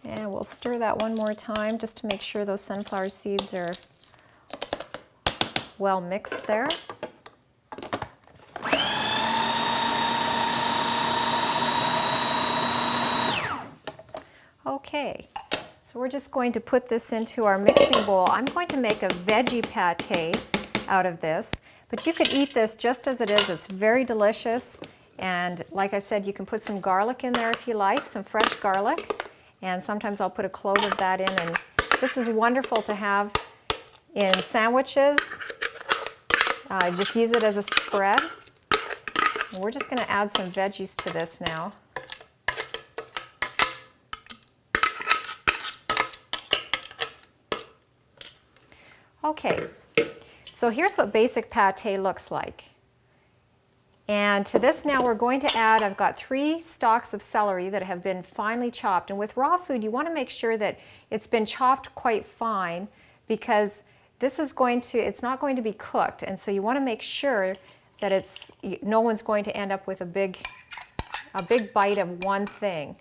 And we'll stir that one more time just to make sure those sunflower seeds are well mixed there. Okay, so we're just going to put this into our mixing bowl. I'm going to make a veggie pâté out of this, but you could eat this just as it is. It's very delicious, and like I said, you can put some garlic in there if you like, some fresh garlic, and sometimes I'll put a clove of that in, and this is wonderful to have in sandwiches. Just use it as a spread. And we're just going to add some veggies to this now. Okay, so here's what basic pâté looks like. And to this now we're going to add, I've got 3 stalks of celery that have been finely chopped. And with raw food, you want to make sure that it's been chopped quite fine because this is it's not going to be cooked. And so you want to make sure that no one's going to end up with a big bite of one thing.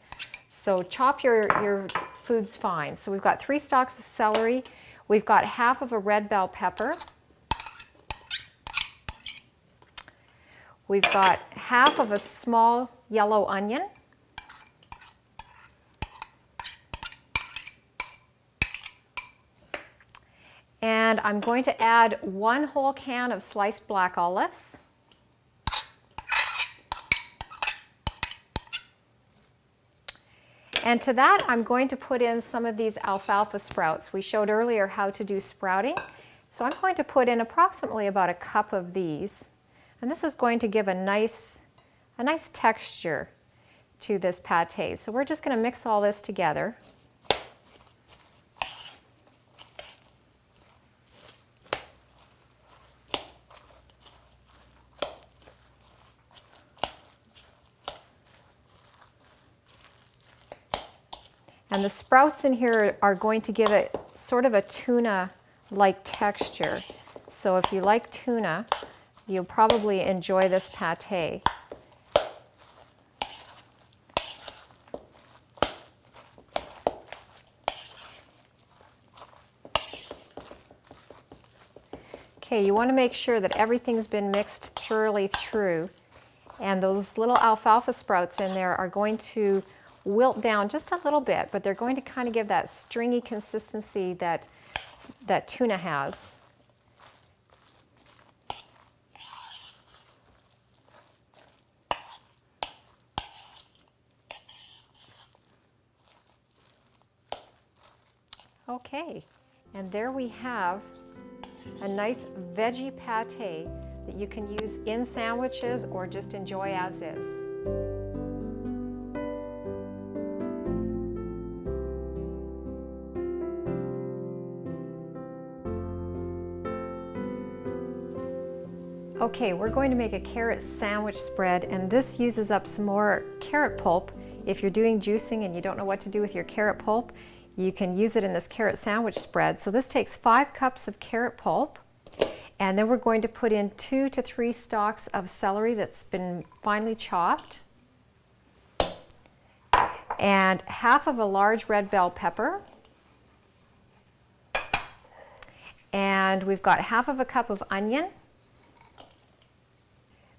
So chop your foods fine. So we've got 3 stalks of celery. We've got 1/2 of a red bell pepper. We've got 1/2 of a small yellow onion. And I'm going to add 1 whole can of sliced black olives. And to that, I'm going to put in some of these alfalfa sprouts. We showed earlier how to do sprouting. So I'm going to put in approximately about 1 cup of these. And this is going to give a nice texture to this pâté. So we're just going to mix all this together. And the sprouts in here are going to give it sort of a tuna-like texture. So if you like tuna, you'll probably enjoy this pâté. Okay, you want to make sure that everything's been mixed thoroughly through. And those little alfalfa sprouts in there are going to wilt down just a little bit, but they're going to kind of give that stringy consistency that tuna has. Okay, and there we have a nice veggie pâté that you can use in sandwiches or just enjoy as is. Okay, we're going to make a carrot sandwich spread, and this uses up some more carrot pulp if you're doing juicing and you don't know what to do with your carrot pulp, you can use it in this carrot sandwich spread. So this takes 5 cups of carrot pulp, and then we're going to put in 2 to 3 stalks of celery that's been finely chopped, and half of a large red bell pepper, and we've got half of a cup of onion.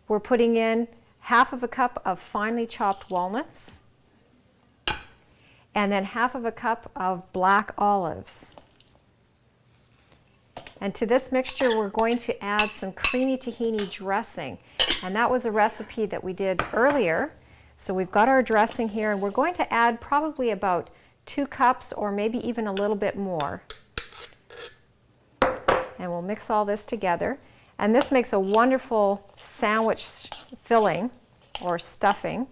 We're putting in half of a cup of finely chopped walnuts, and then half of a cup of black olives. And to this mixture, we're going to add some creamy tahini dressing. And that was a recipe that we did earlier. So we've got our dressing here, and we're going to add probably about 2 cups or maybe even a little bit more. And we'll mix all this together. And this makes a wonderful sandwich filling or stuffing.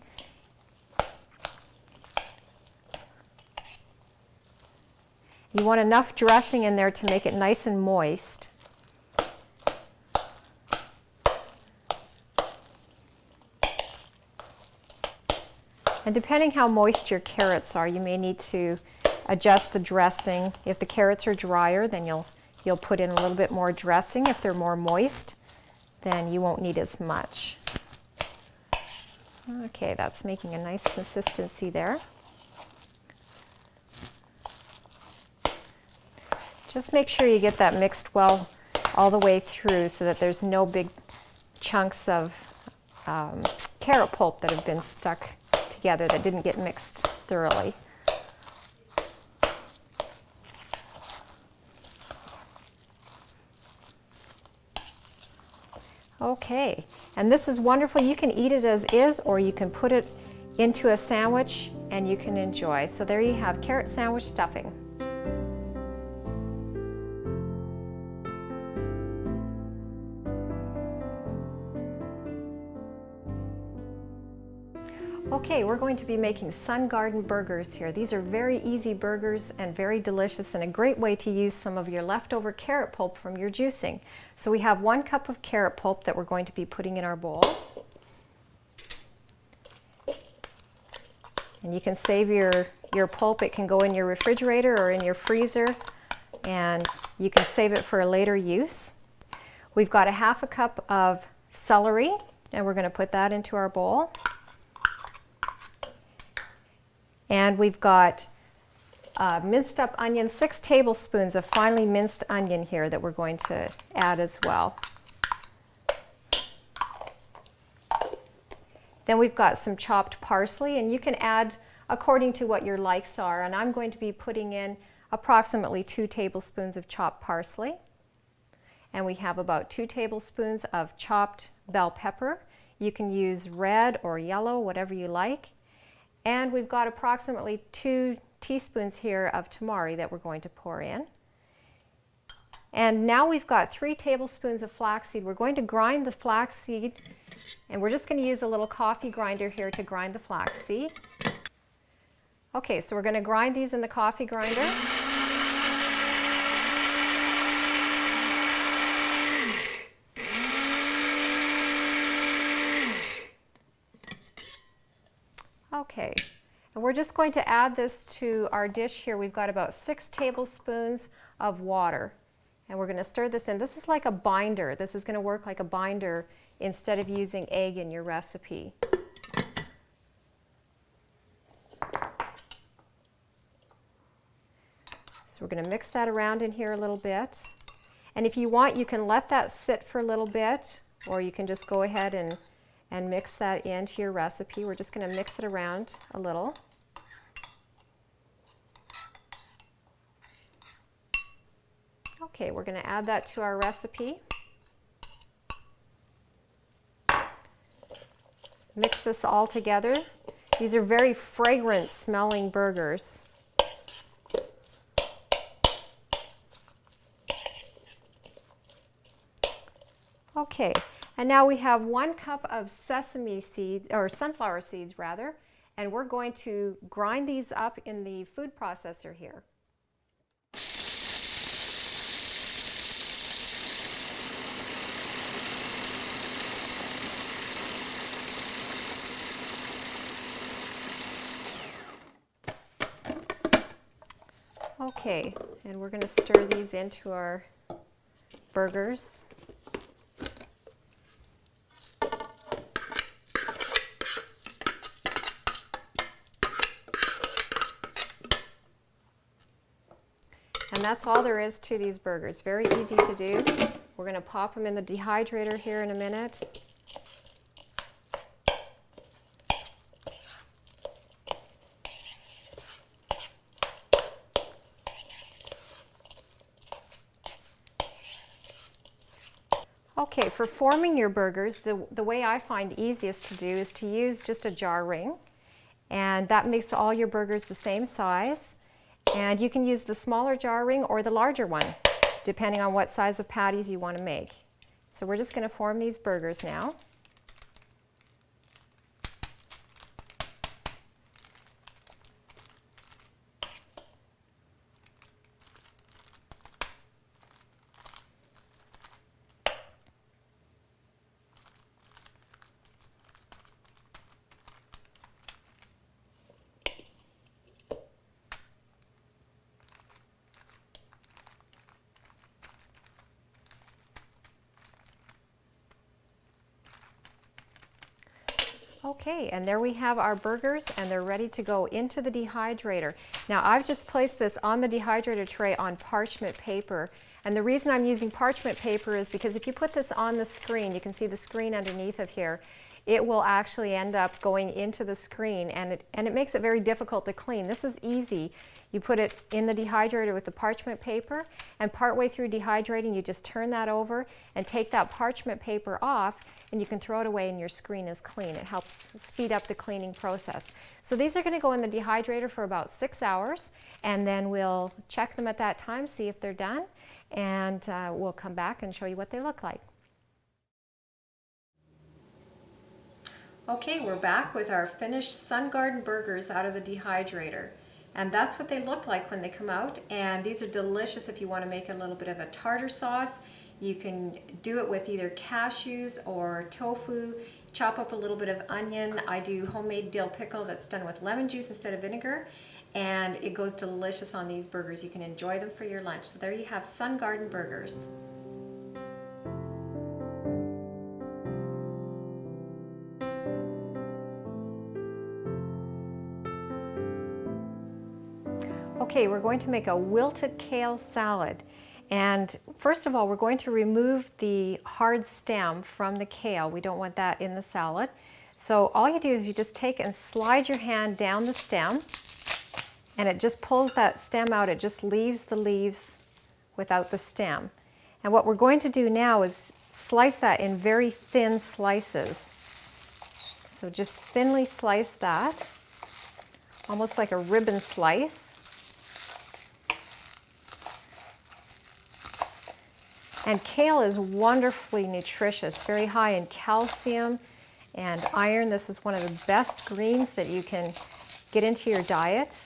You want enough dressing in there to make it nice and moist. And depending how moist your carrots are, you may need to adjust the dressing. If the carrots are drier, then you'll put in a little bit more dressing. If they're more moist, then you won't need as much. Okay, that's making a nice consistency there. Just make sure you get that mixed well all the way through so that there's no big chunks of carrot pulp that have been stuck together that didn't get mixed thoroughly. Okay, and this is wonderful. You can eat it as is, or you can put it into a sandwich and you can enjoy. So there you have carrot sandwich stuffing. Okay, we're going to be making Sun Garden burgers here. These are very easy burgers and very delicious, and a great way to use some of your leftover carrot pulp from your juicing. So we have 1 cup of carrot pulp that we're going to be putting in our bowl. And you can save your pulp. It can go in your refrigerator or in your freezer, and you can save it for a later use. We've got a half a cup of celery, and we're going to put that into our bowl. And we've got minced up onion, 6 tablespoons of finely minced onion here that we're going to add as well. Then we've got some chopped parsley, and you can add according to what your likes are. And I'm going to be putting in approximately 2 tablespoons of chopped parsley. And we have about 2 tablespoons of chopped bell pepper. You can use red or yellow, whatever you like. And we've got approximately 2 teaspoons here of tamari that we're going to pour in. And now we've got 3 tablespoons of flaxseed. We're going to grind the flaxseed, and we're just going to use a little coffee grinder here to grind the flaxseed. Okay, so we're going to grind these in the coffee grinder. Okay, and we're just going to add this to our dish here. We've got about 6 tablespoons of water, and we're going to stir this in. This is like a binder. This is going to work like a binder instead of using egg in your recipe. So we're going to mix that around in here a little bit. And if you want, you can let that sit for a little bit, or you can just go ahead and mix that into your recipe. We're just going to mix it around a little. Okay, we're going to add that to our recipe. Mix this all together. These are very fragrant smelling burgers. Okay, and now we have 1 cup of sesame seeds, or sunflower seeds rather, and we're going to grind these up in the food processor here. Okay, and we're going to stir these into our burgers. And that's all there is to these burgers. Very easy to do. We're going to pop them in the dehydrator here in a minute. Okay, for forming your burgers, the way I find easiest to do is to use just a jar ring. And that makes all your burgers the same size. And you can use the smaller jar ring or the larger one, depending on what size of patties you want to make. So we're just going to form these burgers now. Okay, and there we have our burgers, and they're ready to go into the dehydrator. Now I've just placed this on the dehydrator tray on parchment paper, and the reason I'm using parchment paper is because if you put this on the screen, you can see the screen underneath of here, it will actually end up going into the screen, and it makes it very difficult to clean. This is easy. You put it in the dehydrator with the parchment paper, and partway through dehydrating you just turn that over and take that parchment paper off, and you can throw it away and your screen is clean. It helps speed up the cleaning process. So these are going to go in the dehydrator for about 6 hours, and then we'll check them at that time, see if they're done, and we'll come back and show you what they look like. Okay, we're back with our finished Sun Garden burgers out of the dehydrator. And that's what they look like when they come out. And these are delicious if you want to make a little bit of a tartar sauce. You can do it with either cashews or tofu. Chop up a little bit of onion. I do homemade dill pickle that's done with lemon juice instead of vinegar. And it goes delicious on these burgers. You can enjoy them for your lunch. So there you have Sun Garden burgers. Okay, we're going to make a wilted kale salad. And first of all, we're going to remove the hard stem from the kale. We don't want that in the salad. So all you do is you just take and slide your hand down the stem, and it just pulls that stem out. It just leaves the leaves without the stem. And what we're going to do now is slice that in very thin slices. So just thinly slice that, almost like a ribbon slice. And kale is wonderfully nutritious, very high in calcium and iron. This is one of the best greens that you can get into your diet.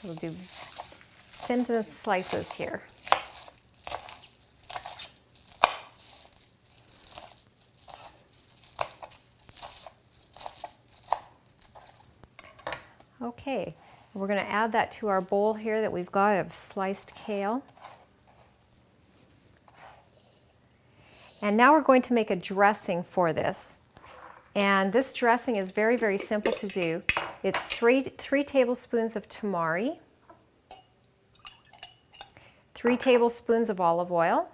We'll do thin slices here. Okay, we're going to add that to our bowl here that we've got of sliced kale. And now we're going to make a dressing for this. And this dressing is very, very simple to do. It's three tablespoons of tamari, 3 tablespoons of olive oil,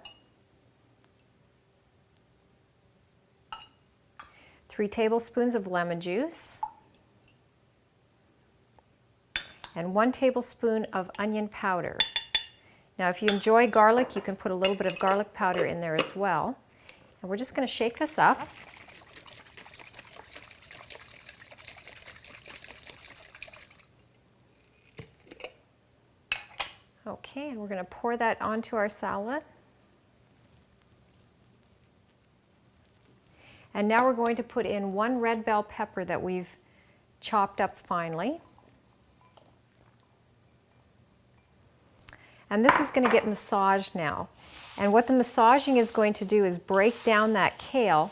3 tablespoons of lemon juice, and 1 tablespoon of onion powder. Now, if you enjoy garlic, you can put a little bit of garlic powder in there as well. And we're just going to shake this up. Okay, and we're going to pour that onto our salad. And now we're going to put in 1 red bell pepper that we've chopped up finely. And this is going to get massaged now. And what the massaging is going to do is break down that kale.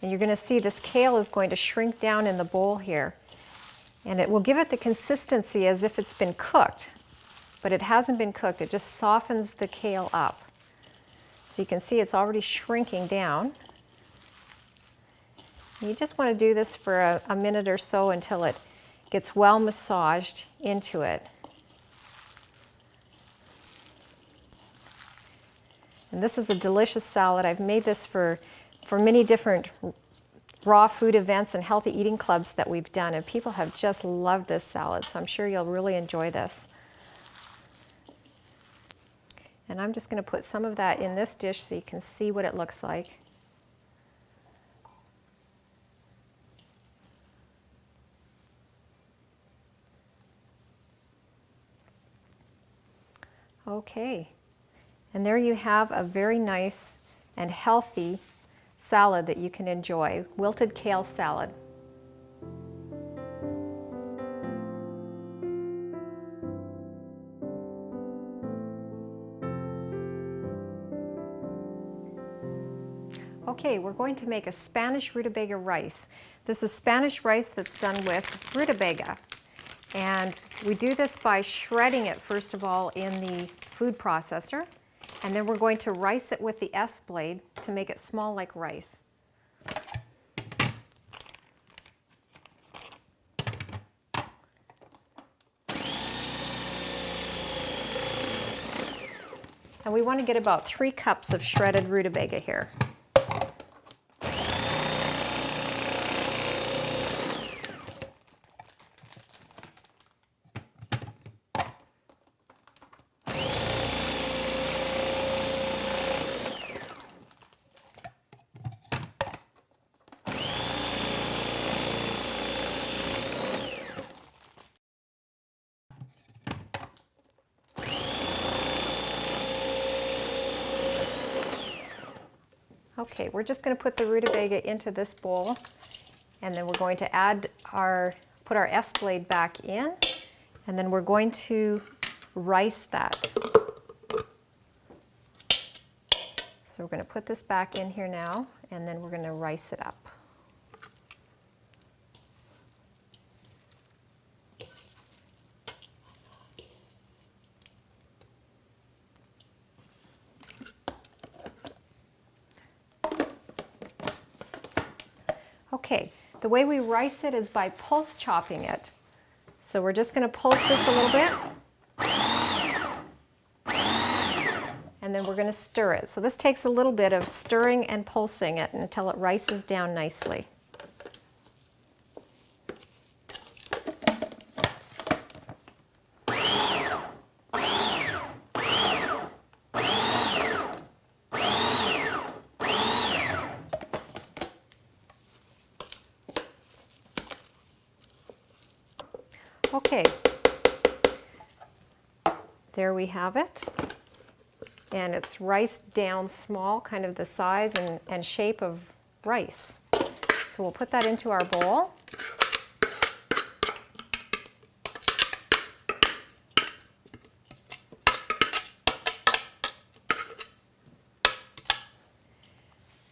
And you're going to see this kale is going to shrink down in the bowl here. And it will give it the consistency as if it's been cooked, but it hasn't been cooked. It just softens the kale up. So you can see it's already shrinking down. You just want to do this for a minute or so until it gets well massaged into it. And this is a delicious salad. I've made this for many different raw food events and healthy eating clubs that we've done, and people have just loved this salad, so I'm sure you'll really enjoy this. And I'm just going to put some of that in this dish so you can see what it looks like. Okay, and there you have a very nice and healthy salad that you can enjoy, wilted kale salad. Okay, we're going to make a Spanish rutabaga rice. This is Spanish rice that's done with rutabaga. And we do this by shredding it first of all in the food processor, and then we're going to rice it with the S blade to make it small like rice. And we want to get about 3 cups of shredded rutabaga here. Okay, we're just going to put the rutabaga into this bowl, and then we're going to put our S blade back in, and then we're going to rice that. So we're going to put this back in here now, and then we're going to rice it up. Okay, the way we rice it is by pulse chopping it. So we're just going to pulse this a little bit, and then we're going to stir it. So this takes a little bit of stirring and pulsing it until it rices down nicely. Okay, there we have it, and it's riced down small, kind of the size and shape of rice. So we'll put that into our bowl.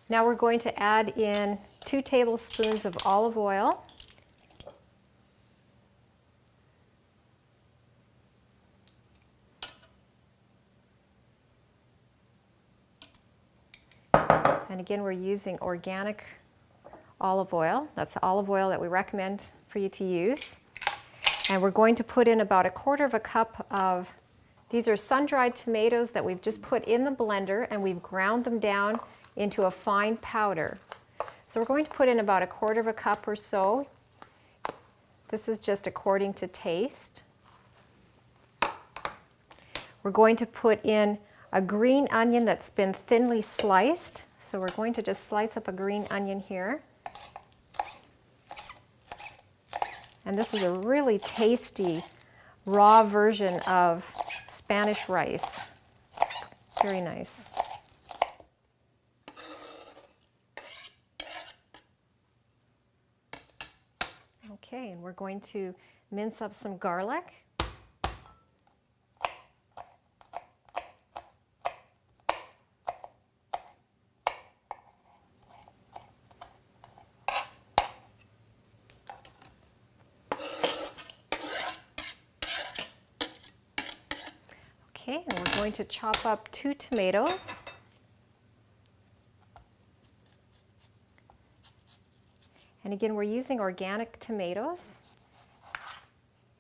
Now we're going to add in 2 tablespoons of olive oil. And again, we're using organic olive oil. That's the olive oil that we recommend for you to use. And we're going to put in about 1/4 cup of, these are sun-dried tomatoes that we've just put in the blender, and we've ground them down into a fine powder. So we're going to put in about 1/4 cup or so. This is just according to taste. We're going to put in a green onion that's been thinly sliced. So we're going to just slice up a green onion here. And this is a really tasty raw version of Spanish rice. It's very nice. Okay, and we're going to mince up some garlic. Okay, and we're going to chop up 2 tomatoes. And again, we're using organic tomatoes.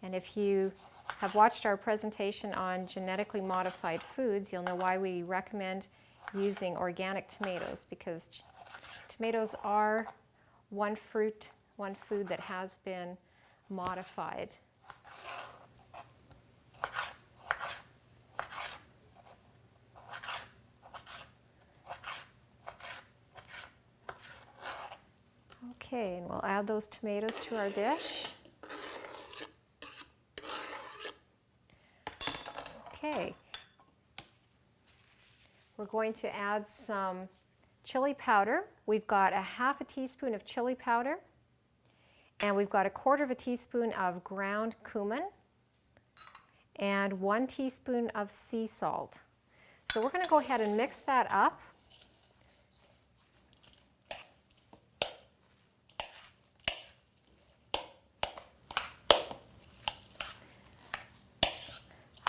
And if you have watched our presentation on genetically modified foods, you'll know why we recommend using organic tomatoes, because tomatoes are one food that has been modified. Okay, and we'll add those tomatoes to our dish. Okay, we're going to add some chili powder. We've got 1/2 teaspoon of chili powder, and we've got 1/4 teaspoon of ground cumin, and 1 teaspoon of sea salt. So we're going to go ahead and mix that up.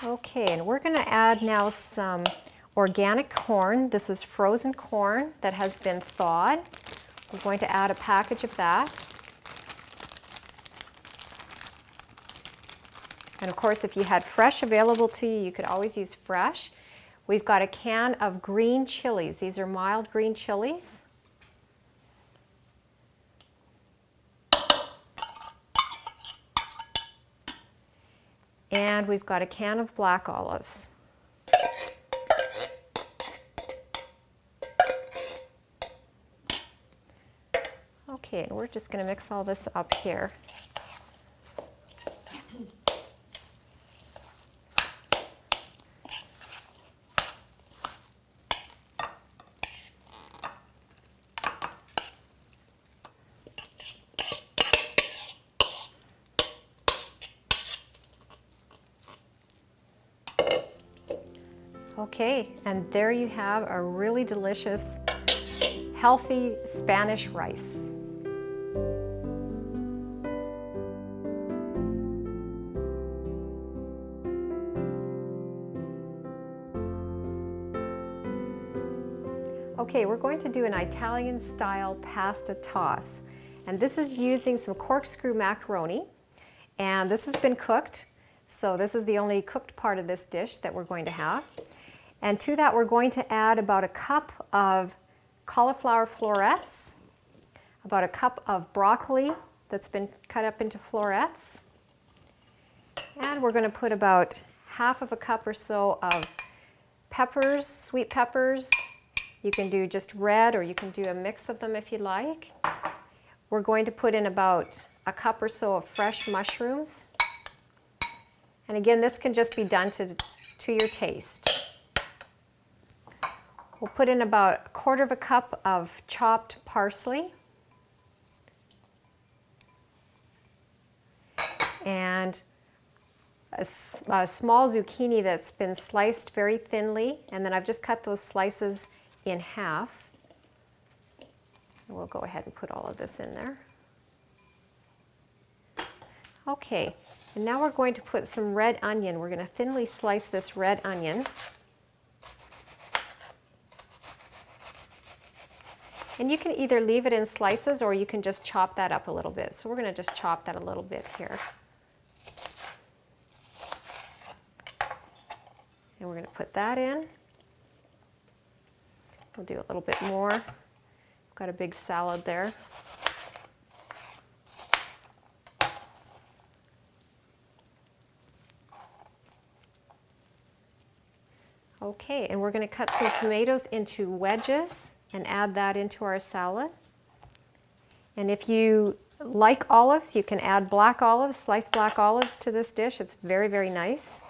Okay, and we're going to add now some organic corn. This is frozen corn that has been thawed. We're going to add a package of that. And of course, if you had fresh available to you, you could always use fresh. We've got a can of green chilies. These are mild green chilies. And we've got a can of black olives. Okay, and we're just going to mix all this up here. Okay, and there you have a really delicious, healthy Spanish rice. Okay, we're going to do an Italian style pasta toss. And this is using some corkscrew macaroni. And this has been cooked. So this is the only cooked part of this dish that we're going to have. And to that, we're going to add about 1 cup of cauliflower florets, about 1 cup of broccoli that's been cut up into florets. And we're going to put about 1/2 cup or so of peppers, sweet peppers. You can do just red, or you can do a mix of them if you like. We're going to put in about 1 cup or so of fresh mushrooms. And again, this can just be done to your taste. We'll put in about 1/4 cup of chopped parsley. And a small zucchini that's been sliced very thinly. And then I've just cut those slices in half. And we'll go ahead and put all of this in there. Okay, and now we're going to put some red onion. We're going to thinly slice this red onion. And you can either leave it in slices, or you can just chop that up a little bit. So we're going to just chop that a little bit here. And we're going to put that in. We'll do a little bit more. Got a big salad there. Okay, and we're going to cut some tomatoes into wedges and add that into our salad. And if you like olives, you can add black olives, sliced black olives to this dish. It's very, very nice.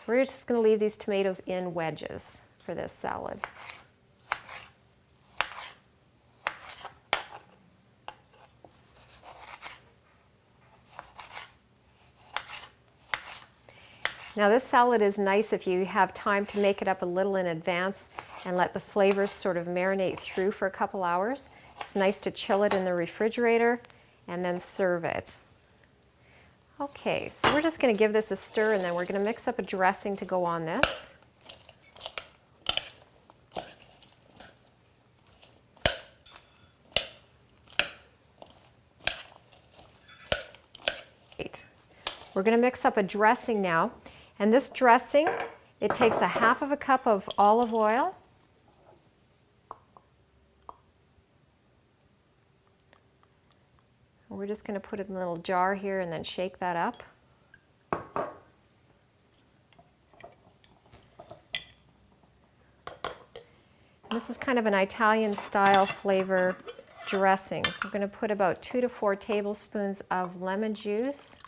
We're just going to leave these tomatoes in wedges for this salad. Now this salad is nice if you have time to make it up a little in advance and let the flavors sort of marinate through for a couple hours. It's nice to chill it in the refrigerator and then serve it. Okay, so we're just going to give this a stir, and then we're going to mix up a dressing to go on this. We're going to mix up a dressing now, and this dressing, it takes a half of a cup of olive oil, and we're just going to put it in a little jar here and then shake that up. This is kind of an Italian style flavor dressing. We're going to put about 2 to 4 tablespoons of lemon juice.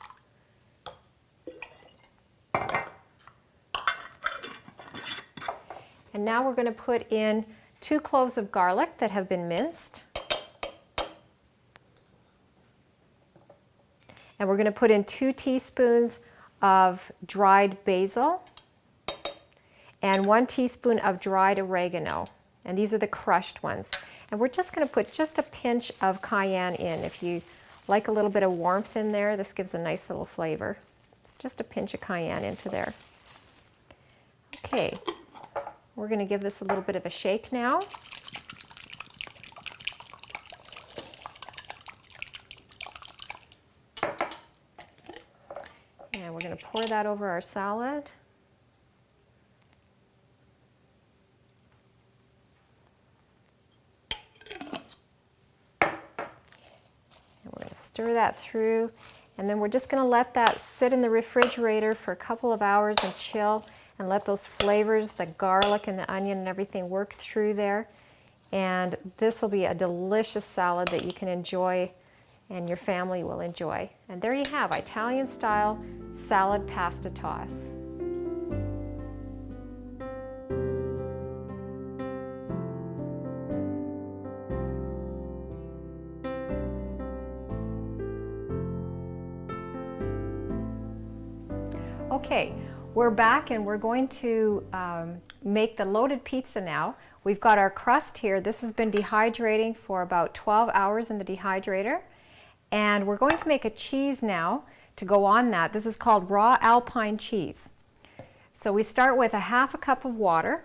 And now we're going to put in 2 cloves of garlic that have been minced. And we're going to put in 2 teaspoons of dried basil and 1 teaspoon of dried oregano. And these are the crushed ones. And we're just going to put just a pinch of cayenne in. If you like a little bit of warmth in there, this gives a nice little flavor. It's just a pinch of cayenne into there. Okay. We're going to give this a little bit of a shake now. And we're going to pour that over our salad. And we're going to stir that through. And then we're just going to let that sit in the refrigerator for a couple of hours and chill, and let those flavors, the garlic and the onion and everything, work through there. And this will be a delicious salad that you can enjoy and your family will enjoy. And there you have Italian style salad pasta toss. Okay. We're back, and we're going to make the loaded pizza now. We've got our crust here. This has been dehydrating for about 12 hours in the dehydrator. And we're going to make a cheese now to go on that. This is called raw Alpine cheese. So we start with a half a cup of water.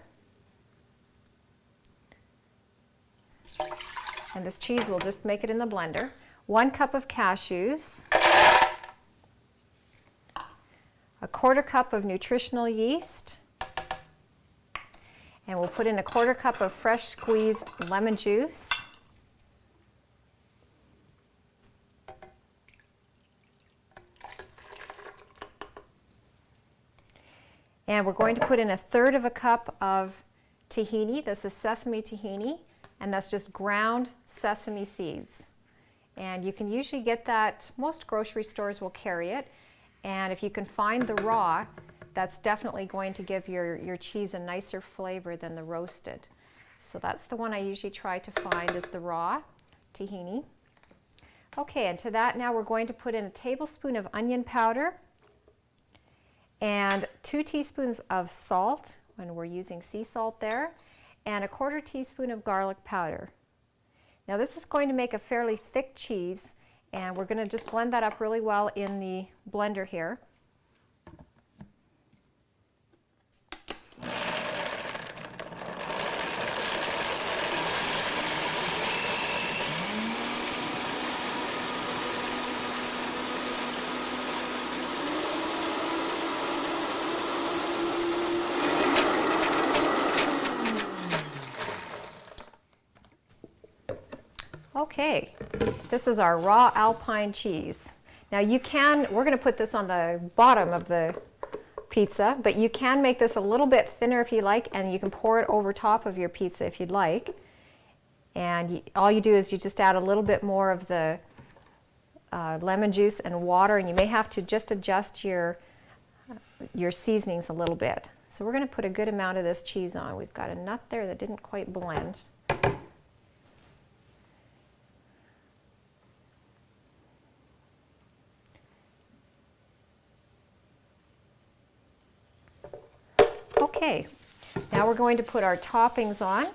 And this cheese, we'll just make it in the blender. 1 cup of cashews. A 1/4 cup of nutritional yeast, and we'll put in a 1/4 cup of fresh squeezed lemon juice, and we're going to put in a 1/3 of a cup of tahini. This is sesame tahini, and that's just ground sesame seeds. And you can usually get that, most grocery stores will carry it. And if you can find the raw, that's definitely going to give your cheese a nicer flavor than the roasted. So that's the one I usually try to find, is the raw tahini. Okay, and to that now we're going to put in a tablespoon of onion powder and 2 teaspoons of salt, when we're using sea salt there, and a 1/4 teaspoon of garlic powder. Now this is going to make a fairly thick cheese, and we're going to just blend that up really well in the blender here. Okay, this is our raw Alpine cheese. Now we're going to put this on the bottom of the pizza, but you can make this a little bit thinner if you like, and you can pour it over top of your pizza if you'd like. And all you do is you just add a little bit more of the lemon juice and water, and you may have to just adjust your seasonings a little bit. So we're going to put a good amount of this cheese on. We've got a nut there that didn't quite blend. Okay, now we're going to put our toppings on.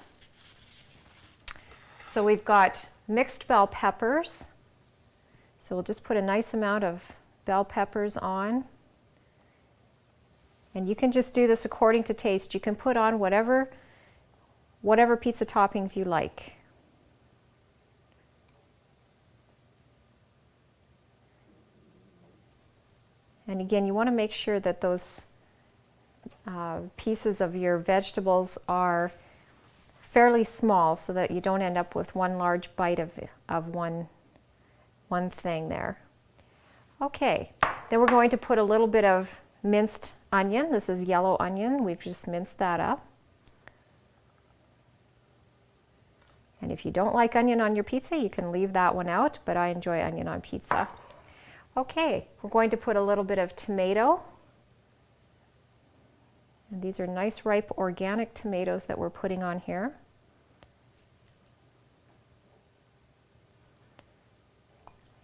So we've got mixed bell peppers. So we'll just put a nice amount of bell peppers on. And you can just do this according to taste. You can put on whatever pizza toppings you like. And again, you want to make sure that those pieces of your vegetables are fairly small so that you don't end up with one large bite of one thing there. Okay, then we're going to put a little bit of minced onion. This is yellow onion. We've just minced that up. And if you don't like onion on your pizza, you can leave that one out, but I enjoy onion on pizza. Okay, we're going to put a little bit of tomato. And these are nice ripe organic tomatoes that we're putting on here.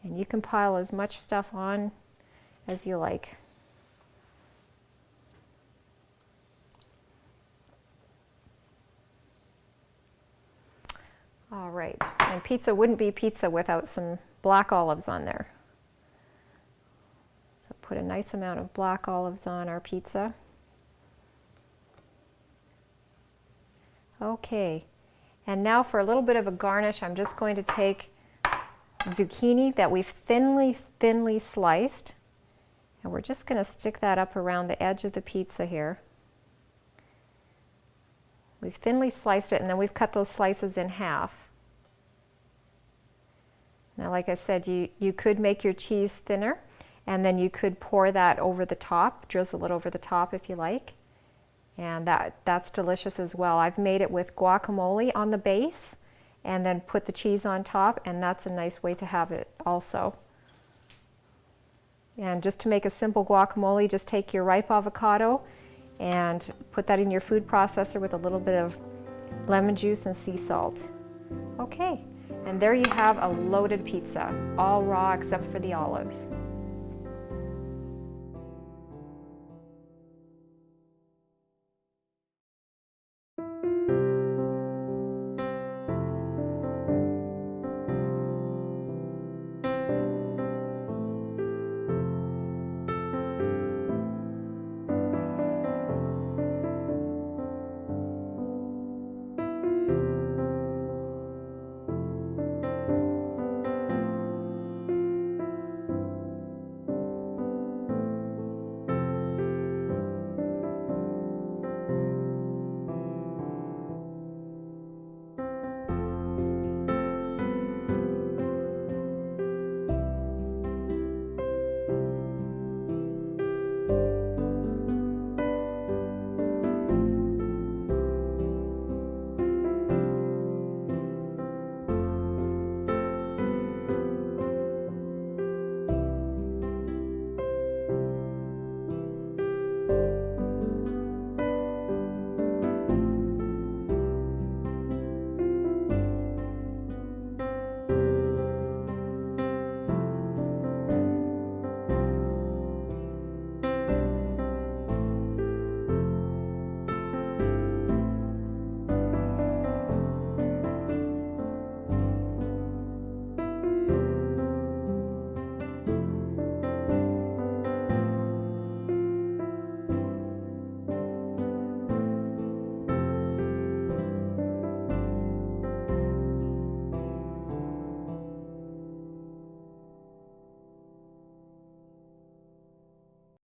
And you can pile as much stuff on as you like. All right, and pizza wouldn't be pizza without some black olives on there. So put a nice amount of black olives on our pizza. Okay, and now for a little bit of a garnish, I'm just going to take zucchini that we've thinly sliced, and we're just going to stick that up around the edge of the pizza here. We've thinly sliced it, and then we've cut those slices in half. Now, like I said, you could make your cheese thinner, and then you could pour that over the top, drizzle it over the top if you like. And that's delicious as well. I've made it with guacamole on the base and then put the cheese on top, and that's a nice way to have it also. And just to make a simple guacamole, just take your ripe avocado and put that in your food processor with a little bit of lemon juice and sea salt. Okay, and there you have a loaded pizza, all raw except for the olives.